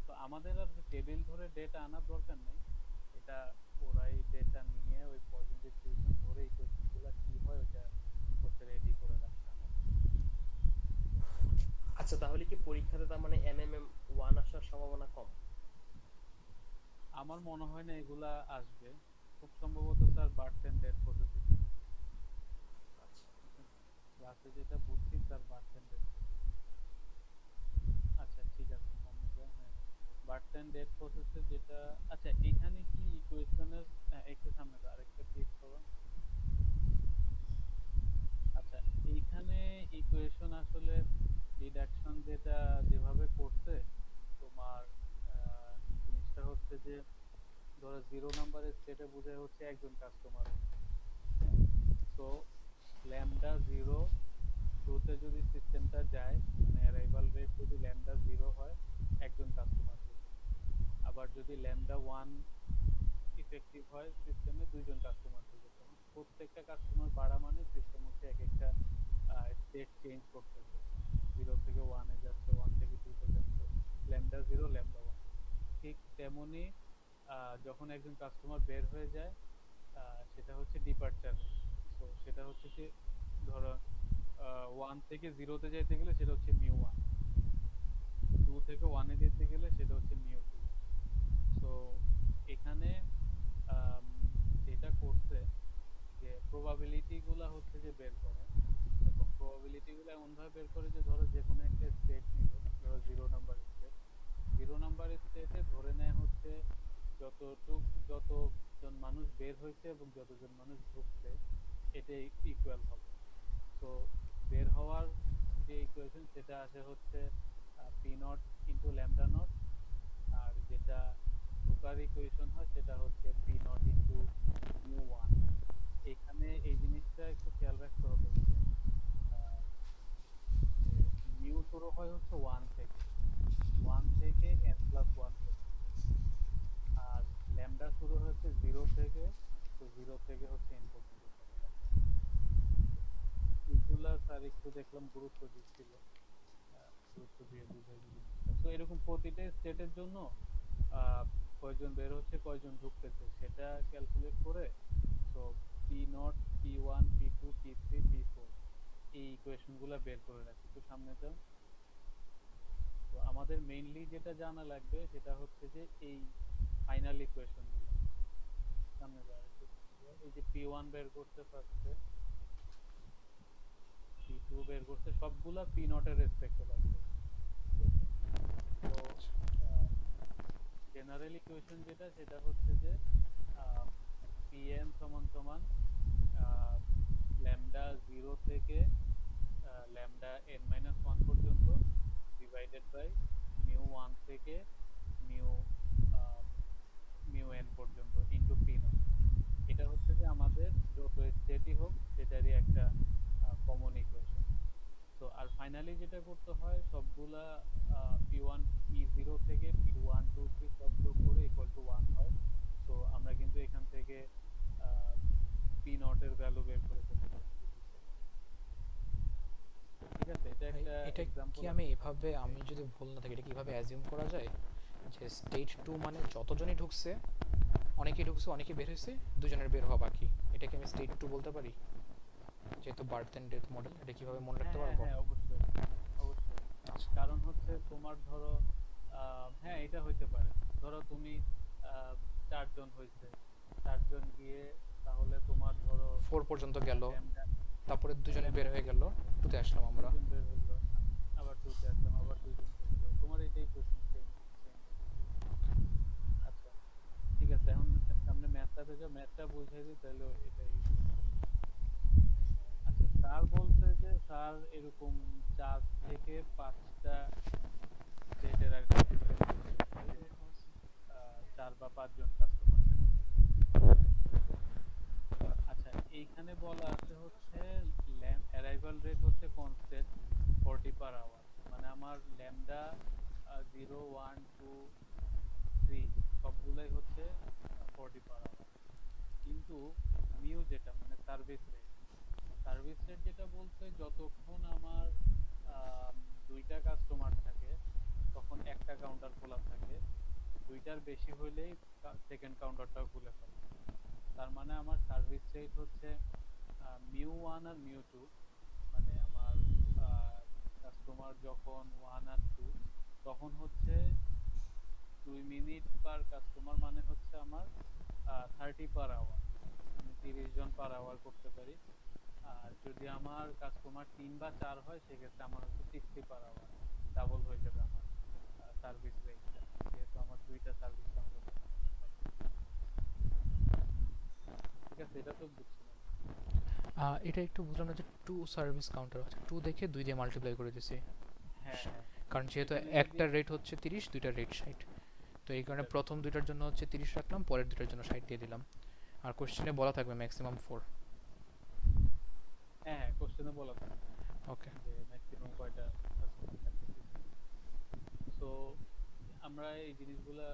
তো আমাদের আর টেবিল ধরে ডেটা আনার দরকার নেই, এটা ওরাই ডেটা নিয়ে ওই পয়েন্ট ডিস্ট্রিবিউশন ধরে ইকুয়েশনগুলো কি হয় ওটা হচ্ছে রেডি করে রাখছে আমাদের। আচ্ছা, তাহলে কি পরীক্ষাতে তার মানে এমএমএম ওয়ান আসার সম্ভাবনা কম? আমার মনে হয় না এগুলা আসবে, খুব সম্ভবত sir birth and death processing. আচ্ছা। ক্লাসে যেটা বুঝছি স্যার বার্থ এন্ড ডেথ। আচ্ছা ঠিক আছে, সামনে যাও। হ্যাঁ, বার্থ এন্ড ডেথ প্রসেসে যেটা, আচ্ছা এখানে কি ইকুয়েশনের, একটু সামনে যাও, আরেকটা ক্লিক করো। আচ্ছা, এইখানে ইকুয়েশন আসলে ডিডাকশন যেটা যেভাবে করছে তোমার, জিনিসটা হচ্ছে যে ধরো 0 নাম্বারের স্টেটে বোঝায় হচ্ছে একজন কাস্টমার। তো ল্যামডা 0 শুরুতে যদি সিস্টেমটা যায়, মানে অ্যারাইভাল রেট যদি ল্যামডা 0 হয়, একজন কাস্টমার ঢুকবে। আবার যদি ল্যামডা 1 ইফেক্টিভ হয় সিস্টেমে, দুইজন কাস্টমার ঢুকে। তখন প্রত্যেকটা কাস্টমার বাড়া মানে সিস্টেম হচ্ছে এক একটা স্টেট চেঞ্জ করতেছে, 0 থেকে 1-এ যাচ্ছে, 1 থেকে 2-তে যাচ্ছে, ল্যামডা 0 ল্যামডা 1। ঠিক তেমনি যখন একজন কাস্টমার বের হয়ে যায়, সেটা হচ্ছে ডিপারচার রেট। তো সেটা হচ্ছে যে ধরো 1 থেকে 0-তে যাইতে গেলে সেটা হচ্ছে মিউ 1, 2 থেকে 1-এ যেতে গেলে সেটা হচ্ছে মিউ 2। সো এখানে আম, যেটা করছে যে প্রবাবিলিটি গুলা হচ্ছে যে বের করে, এবং প্রবাবিলিটি গুলো এমন ভাবে বের করে যে ধরো যে কোনো একটা স্টেট নিল, ধরো 0 নাম্বার স্টেট, 0 নাম্বার স্টেটে ধরে নেয় হচ্ছে যতজন মানুষ বের হয়েছে এবং যতজন মানুষ ঢুকছে এটাই ইকুয়াল হবে। তো বের হওয়ার যে ইকুয়েশন সেটা আসে হচ্ছে p not into lambda not, আর যেটা ঢোকার ইকুয়েশন হয় সেটা হচ্ছে পি নট ইন্টু মিউ 1। এখানে এই জিনিসটা একটু খেয়াল রাখতে হবে যে মিউ শুরু হয় হচ্ছে 1 থেকে, 1 থেকে n+1 থেকে, আর ল্যামডা শুরু হচ্ছে 0 থেকে, তো 0 থেকে হচ্ছে n পর্যন্ত চলে যাবে। এইগুলা স্যার একটু দেখলাম গুরুত্ব দিচ্ছিল, গুরুত্ব দিয়ে বুঝাই দিল জিনিসটা। তো এরকম প্রতিটা স্টেটের জন্য আহ, কয়জন বের হচ্ছে কয়জন ঢুকতেছে সেটা ক্যালকুলেট করে, তো P not, P 1, P 2, P 3, P 4 এই ইকুয়েশন গুলা বের করে রাখি। একটু সামনে যাও। তো আমাদের মেইনলি যেটা জানা লাগবে সেটা হচ্ছে যে এই ফাইনাল ইকুয়েশন গুলো। সামনে যাও, একটু সামনে যাও। এই যে পি 1 বের করতে ফার্স্টে, পি 2 বের করতে, সবগুলা পি নট এর রেসপেক্টে বের করছে, ঠিক আছে? তো জেনারেল ইকুয়েশন যেটা সেটা হচ্ছে যে পিএন সমান সমান ল্যামডা 0 থেকে ল্যামডা n-1 পর্যন্ত ডিভাইডেড বাই মিউ 1 থেকে মিউ মিউ n পর্যন্ত ইনটু পি নট। এটা হচ্ছে যে আমাদের যত স্টেটই হোক সেটারই একটা কমন ইকুয়েশন। তো আর ফাইনালি যেটা করতে হয় সবগুলা পি 0 থেকে পি 1, 2, 3 সব যোগ করে ইকুয়াল টু 1 হয়। তো আমরা কিন্তু এখান থেকে পি নট এর ভ্যালু বের করে ফেলতে পারি। ঠিক আছে, এটা ভাই একটা এটা এক্সাম্পল কি আমি আছে। এভাবে, আমি যদি ভুল না থাকি, এটা কিভাবে অ্যাজিউম করা যায় যে স্টেজ 2 মানে যতজনই ঢুকছে, অনেকেই ঢুকছে অনেকেই বের হয়েছে, দুজনের বের হওয়া বাকি, এটাকে আমি স্টেজ 2 বলতে পারি? যেহেতু বার্থ অ্যান্ড ডেথ মডেল, এটা কিভাবে মনে হ্যাঁ রাখতে হ্যাঁ পারবো? হ্যাঁ, অবশ্যই অবশ্যই। আচ্ছা। কারণ হচ্ছে তোমার ধরো হ্যাঁ এটা হইতে পারে, ধরো তুমি 4 জন হয়েছে, 4 জন গিয়ে তাহলে তোমার ধরো 4 পর্যন্ত গেল, ল্যামডা, তারপরে দুজন ল্যামডা বের হয়ে 4 গেল, গেছে, 2তে আসলাম আমরা। 2 জন বের হইলো, আবার 2-তে আসলাম, আবার 2 জন ঢুকলো, তোমার এটাই কোশ্চেন সেম সেম। আচ্ছা ঠিক আছে, এখন সামনে ম্যাথটাতে যাও, ম্যাথটা বুঝিয়ে দিই তাহলে এটা ইজি হবে। আচ্ছা স্যার বলছে যে স্যার এরকম 4 থেকে 5টা ডেটের একটা সিস্টেম, 4 বা 5 জন কাস্টমার থাকে। আচ্ছা, এইখানে বলা আছে হচ্ছে অ্যারাইভাল রেট হচ্ছে কনস্ট্যান্ট 40 পার আওয়ার, মানে আমার ল্যামডা 0 1 2 3 সবগুলাই হচ্ছে 40 পার আওয়ার। কিন্তু মিউ যেটা মানে সার্ভিস রেট যেটা বলছে যতক্ষণ আমার আম, 2টা কাস্টমার থাকে তখন একটা কাউন্টার খোলা থাকে, 2টার বেশি হইলেই সেকেন্ড কাউন্টারটাও খুলে ফেলে। তার মানে আমার সার্ভিস রেট হচ্ছে মিউ ওয়ান আর মিউ টু, মানে আমার কাস্টমার যখন 1 আর 2 তখন হচ্ছে 2 মিনিট পার কাস্টমার, মানে হচ্ছে আমার 30 পার আওয়ার, আমি 30 জন পার আওয়ার করতে পারি। আর যদি আমার কাস্টমার 3 বা 4 হয় সেক্ষেত্রে আমার হচ্ছে 60 পার আওয়ার, ডাবল হয়ে যাবে আমার সার্ভিস রেটটা, যেহেতু আমার 2টা সার্ভিস কাউন্টার দেখানো থাকে। ঠিক আছে, এটা তো বুঝছিলাম। এটা একটু বুঝলাম না যে 2 সার্ভিস কাউন্টার আছে, 2 দেখে 2 দিয়ে মাল্টিপ্লাই করে দিছি, হ্যাঁ হ্যাঁ, কারণ যেহেতু এখানে যদি একটার রেট হচ্ছে 30, দুইটার রেট 60, তো এই কারণে এটা প্রথম দুইটার জন্য হচ্ছে 30 রাখলাম, পরের দুইটার জন্য 60 দিয়ে দিলাম। আর কোশ্চেনে বলা থাকবে ম্যাক্সিমাম 4। হ্যাঁ হ্যাঁ, কোশ্চেনে বলা থাকে ওকে, যে ম্যাক্সিমাম কয়টা কাস্টমার থাকবে। সো আমরা এই জিনিসগুলা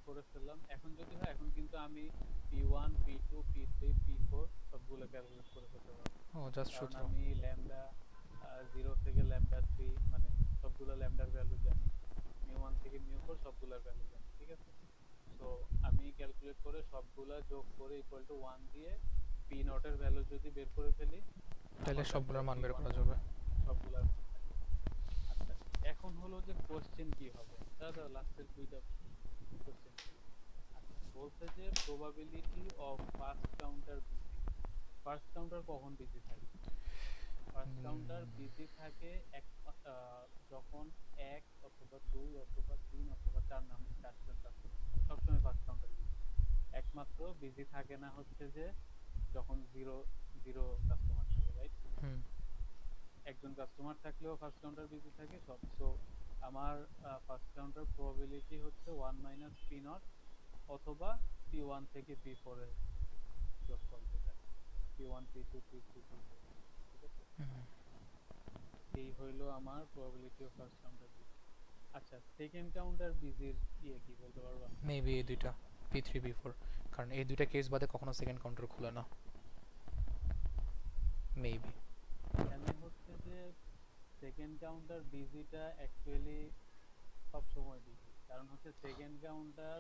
করে ফেললাম। এখন যদি হয়, এখন কিন্তু আমি P1 P2 P3 P4 সবগুলো ক্যালকুলেট করে ফেলতে পারবো, ও জাস্ট কারণ সূত্র। আমি ল্যামডা 0 থেকে ল্যামডা 3 মানে সবগুলো ল্যামডার ভ্যালু জানি, মিউ 1 থেকে মিউ 4 সবগুলোর ভ্যালু জানি। ঠিক আছে, সো আমি ক্যালকুলেট করে সবগুলা যোগ করে ইকুয়াল টু 1 দিয়ে পি নটের ভ্যালু যদি বের করে ফেলি তাহলে আমার সবগুলোর মান বের P1 করা যাবে। সবগুলার মান থাকবে। আচ্ছা, এখন হলো যে কোশ্চেন কি হবে, দাদা লাস্টের 2টা কোশ্চেন। আচ্ছা, বলছে যে probability of first counter busy. First counter কখন বিজি থাকে? ফার্স্ট কাউন্টার বিজি থাকে যখন 1 অথবা 2 অথবা 3 অথবা 4জন কাস্টমার, সবসময় ফার্স্ট কাউন্টার বিজি। একমাত্র বিজি থাকে না হচ্ছে যে যখন জিরো জিরো কাস্টমার থাকে, রাইট? হুম, একজন কাস্টমার থাকলেও ফার্স্ট কাউন্টার বিজি থাকে সব। সো আমার ফার্স্ট কাউন্টার প্রবাবিলিটি হচ্ছে 1 মাইনাস পি নট অথবা P1 থেকে P4 এর যোগফল, যেটা P1 P2 P3 P4। ঠিক আছে, এই হইলো আমার probability of first counter busy. আচ্ছা, সেকেন্ড কাউন্টার বিজির কি বলতে পারবা? মেবি এই দুইটা P3 P4, কারণ এই দুইটা কেস বাদে কখনো সেকেন্ড কাউন্টার খুলে না। মেবি এখানে হচ্ছে যে সেকেন্ড কাউন্টার বিজিটা অ্যাকচুয়ালি সব সময় বিজি, কারণ হচ্ছে সেকেন্ড কাউন্টার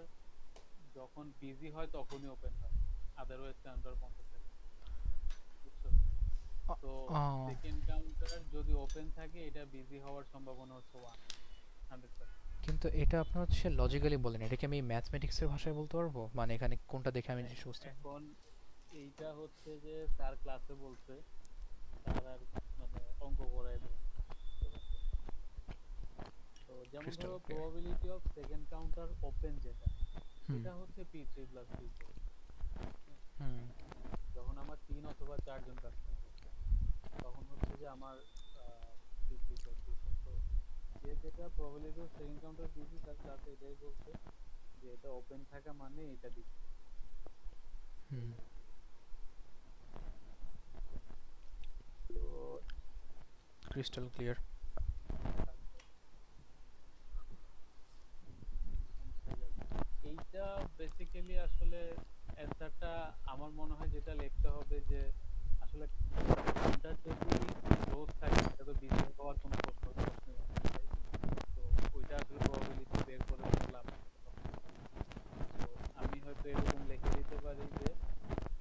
যখন বিজি হয় তখনই ওপেন হয়, আদারওয়াইজ কাউন্টার বন্ধ থাকে। বুঝছো? তো সেকেন্ড কাউন্টার যদি ওপেন থাকে এটা বিজি হওয়ার সম্ভাবনা হচ্ছে 100%। কিন্তু এটা আপনার হচ্ছে লজিক্যালি বলেন, এটাকে আমি ম্যাথমেটিক্সের ভাষায় বলতে পারবো, মানে এখানে কোনটা দেখে আমি জিনিস বুঝতে পারবো? এখন এইটা হচ্ছে যে স্যার ক্লাসে বলছে, স্যার আর মানে অঙ্ক করায় দেয়। ঠিক আছে, তো যেমন ক্রিস্টাল ধরো clear. Probability of second counter open যেটা, হুম এটা হচ্ছে P3 প্লাস P4। হুম যখন আমার 3 অথবা 4জন কাস্টমার আছে তখন হচ্ছে যে আমার P3 প্লাস P4। তো যে যেটা probability of second counter busy তার ক্লাসে এটাই বলছে যে এটা ওপেন থাকা মানে এটা বিজি। হুম তো ক্রিস্টাল ক্লিয়ার। এইটা বেসিক্যালি আসলে অ্যান্সারটা আমার মনে হয় যেটা লিখতে হবে যে আসলে কাউন্টার যদি ক্লোজ থাকে এটা তো বিজি হওয়ার কোনো প্রশ্নই আসে না, তাই? তো ওইটা আসলে প্রবাবিলিটি বের করে ফেললাম। তো আমি হয়তো এরকম লিখে দিতে পারি যে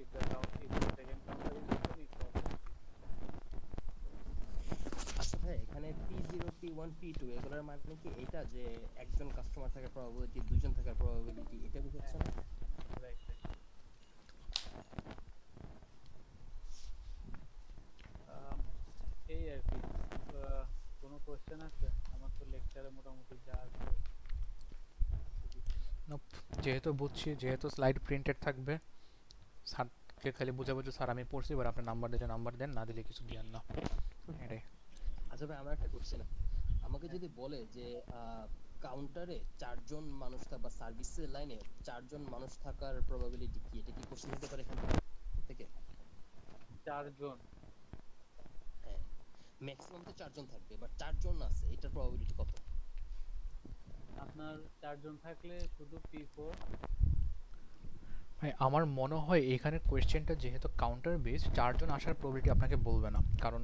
if the second counter is open it was busy। আচ্ছা ভাই, এখানে P0 P1 P2 এগুলোর মানে কি এটা যে একজন কাস্টমার থাকার প্রবাবিলিটি, দুইজন থাকার প্রবাবিলিটি, এটা বুঝাচ্ছে না? Right right. এই আর কি। কোনো কোশ্চেন আছে? আমার তো লেকচারে মোটামুটি যা আছে Nope, যেহেতু বুঝছি, যেহেতু স্লাইড প্রিন্টেড থাকবে, কে খালি বুঝে বুঝে স্যার আমি পড়ছি, এবার আপনি নাম্বার দিলে নাম্বার দেন, না দিলে কিছু দিয়েন না, এটাই। আচ্ছা ভাই, আমার একটা কোশ্চেন আছে। আমাকে যদি বলে যে কাউন্টারে 4 জন মানুষ বা সার্ভিসের লাইনে 4 জন মানুষ থাকার প্রবাবিলিটি কি, এটা কি কোশ্চেন হতে পারে এখান থেকে? 4 জন? হ্যাঁ, ম্যাক্সিমাম তো 4 জন থাকবে, বাট 4 জন আছে, এটার প্রবাবিলিটি কত? আপনার 4 জন থাকলে শুধু P4। ভাই আমার মনে হয় এখানে কোয়েশ্চেনটা যেহেতু কাউন্টার বেস, 4 জন আসার প্রবাবিলিটি আপনাকে বলবে না, কারণ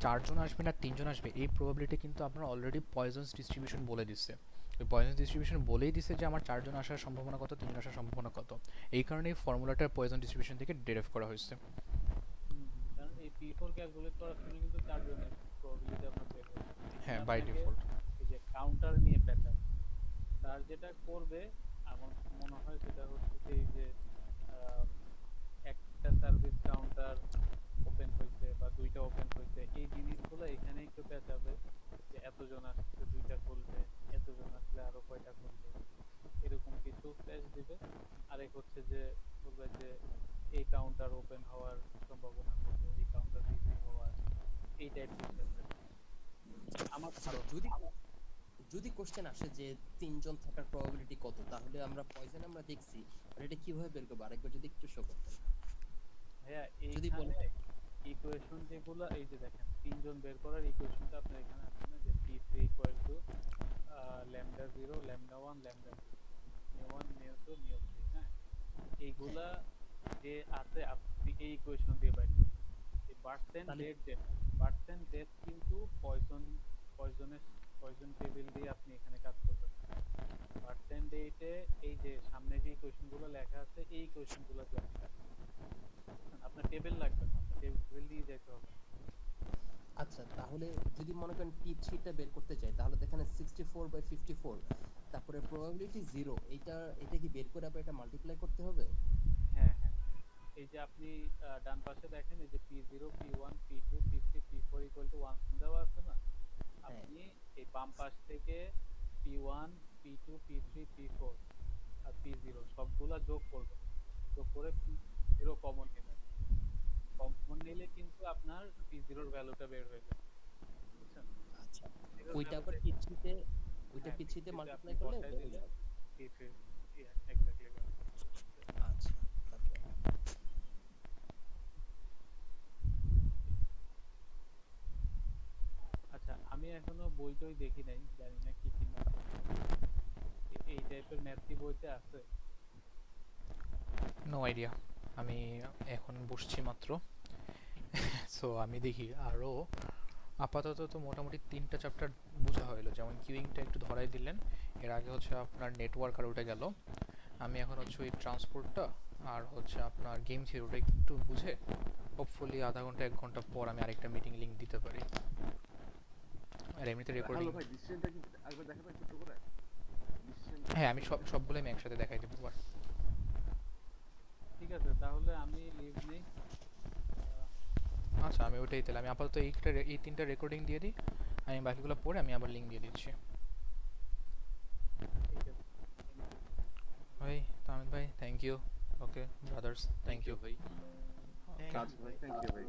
4 জন আসবে না 3 জন আসবে এই প্রবাবিলিটি কিন্তু আপনার অলরেডি পয়জনস ডিস্ট্রিবিউশন বলে দিচ্ছে। ওই পয়জনস ডিস্ট্রিবিউশন বলেই দিচ্ছে যে আমার 4 জন আসার সম্ভাবনা কত, 3 জন আসার সম্ভাবনা কত। এই কারণে এই ফর্মুলাটা পয়জন ডিস্ট্রিবিউশন থেকে ডেরাইভ করা হয়েছে। কারণ এই P4 ক্যালকুলেট করার সময় কিন্তু 4 জনের প্রবাবিলিটি আপনার বের হবে। হ্যাঁ, এখানে বাই আপনাকে ডিফল্ট। এই যে কাউন্টার নিয়ে প্যাটার্ন, তার যেটা করবে আমার মনে হয় সেটা হচ্ছে যে এই যে আহ, একটা সার্ভিস কাউন্টার ওপেন হয়েছে বা 2টা ওপেন হয়েছে, এই জিনিসগুলো এখানে একটু পেঁচাবে যে এতজন আসছে 2টা খুলবে, এতজন আসলে আরো কয়টা খুলবে, এরকম কিছু প্যাচ দিবে। আরেক হচ্ছে যে বলবে যে এই কাউন্টার ওপেন হওয়ার সম্ভাবনা কত, এই কাউন্টার বিজি হওয়ার, এই টাইপ কিছু একটা। আমার আচ্ছা, ধারণা। যদি যদি কোশ্চেন আসে যে 3 জন থাকার প্রবাবিলিটি কত, তাহলে আমরা পয়জন আমরা দেখছি, আর এটা কিভাবে বের করবো আরেকবার যদি একটু শো করতেন। হ্যাঁ, যদি এইখানে বলেন ইকুয়েশন যেগুলো, এই যে দেখেন 3 জন বের করার ইকুয়েশনটা আপনার এখানে আছে না, যে P3 equal to lambda 0 lambda 1 lambda 2 mu 1 mu 2 mu 3। হ্যাঁ, এইগুলা যে আছে আপনি এই ইকুয়েশন দিয়ে বাইর করবেন। এই পার্সেন্ট তাহলে ডেট যেটা, পার্সেন্ট ডেট কিন্তু পয়জনের পয়জন টেবিল দিয়ে আপনি এখানে কাজ করবেন। পার্সেন্ট ডেটে এই যে সামনে যে ইকুয়েশনগুলো লেখা আছে এই ইকুয়েশনগুলো দিয়ে আপনি কাজ করবেন। আপনার টেবিল লাগবে না, আপনার টেবিল দিয়ে যেতে হবে না। আচ্ছা, তাহলে যদি মনে করেন P3 টা বের করতে চাই, তাহলে তো এখানে 64/54, তারপরে প্রবাবিলিটি 0, এটা কি বের করে আবার এটা মাল্টিপ্লাই করতে হবে? হ্যাঁ, হ্যাঁ, এই যে আপনি ডান পাশে দেখেন এই যে P0 P1 P2 P3 P4 equal to 1 দেওয়া আছে না, হ্যাঁ। আপনি এই বাম পাশ থেকে P1 P2 P3 P4 আর P0 সবগুলা যোগ করবেন, যোগ করে P0 কমন নেবেন। কমন নিলে কিন্তু আপনার P0 এর ভ্যালুটা বের হয়ে যাবে, বুঝছেন? আচ্ছা, P0 এর ওইটা আবার ভ্যালুটা P3 তে হ্যাঁ P3 তে P3 আপনি মাল্টিপ্লাই করলে বসায় বের হয়ে দিলে যাবে। P3 exactly. আচ্ছা, তারপর আচ্ছা, আমি এখনো বই টই দেখি নাই, জানি না কি কি ম্যাথ এই টাইপের ম্যাথ কি বইতে আছে। নো আইডিয়া, আমি এখন বসছি মাত্র, সো আমি দেখি আরও। আপাতত তো মোটামুটি 3টা চ্যাপ্টার বোঝা হলো, যেমন কিউইংটা একটু ধরাই দিলেন, এর আগে হচ্ছে আপনার নেটওয়ার্ক আর ওটা গেল। আমি এখন হচ্ছে ওই ট্রান্সপোর্টটা আর হচ্ছে আপনার গেম থিওরি ওটা একটু বুঝে হোপফুলি আধা ঘন্টা 1 ঘন্টা পর আমি আরেকটা মিটিং লিংক দিতে পারি। আর এমনিতে রেকর্ডিং, হ্যালো ভাই, ডিসিশনটা কি একবার দেখাবেন ছোট করে? ডিসিশন হ্যাঁ আমি সবগুলো আমি একসাথে দেখাই দেবো এবার। ঠিক আছে, তাহলে আমি লিভ নেই। আচ্ছা আমি ওটাই তাহলে আমি আপাতত এই 3টা রেকর্ডিং দিয়ে দিই, আমি বাকিগুলো পরে আমি আবার লিংক দিয়ে দিচ্ছি। ঠিক আছে, ভাই তামিদ ভাই thank you. Okay brothers thank you. ভাই। কাজ ভাই, থ্যাংক ইউ ভাই।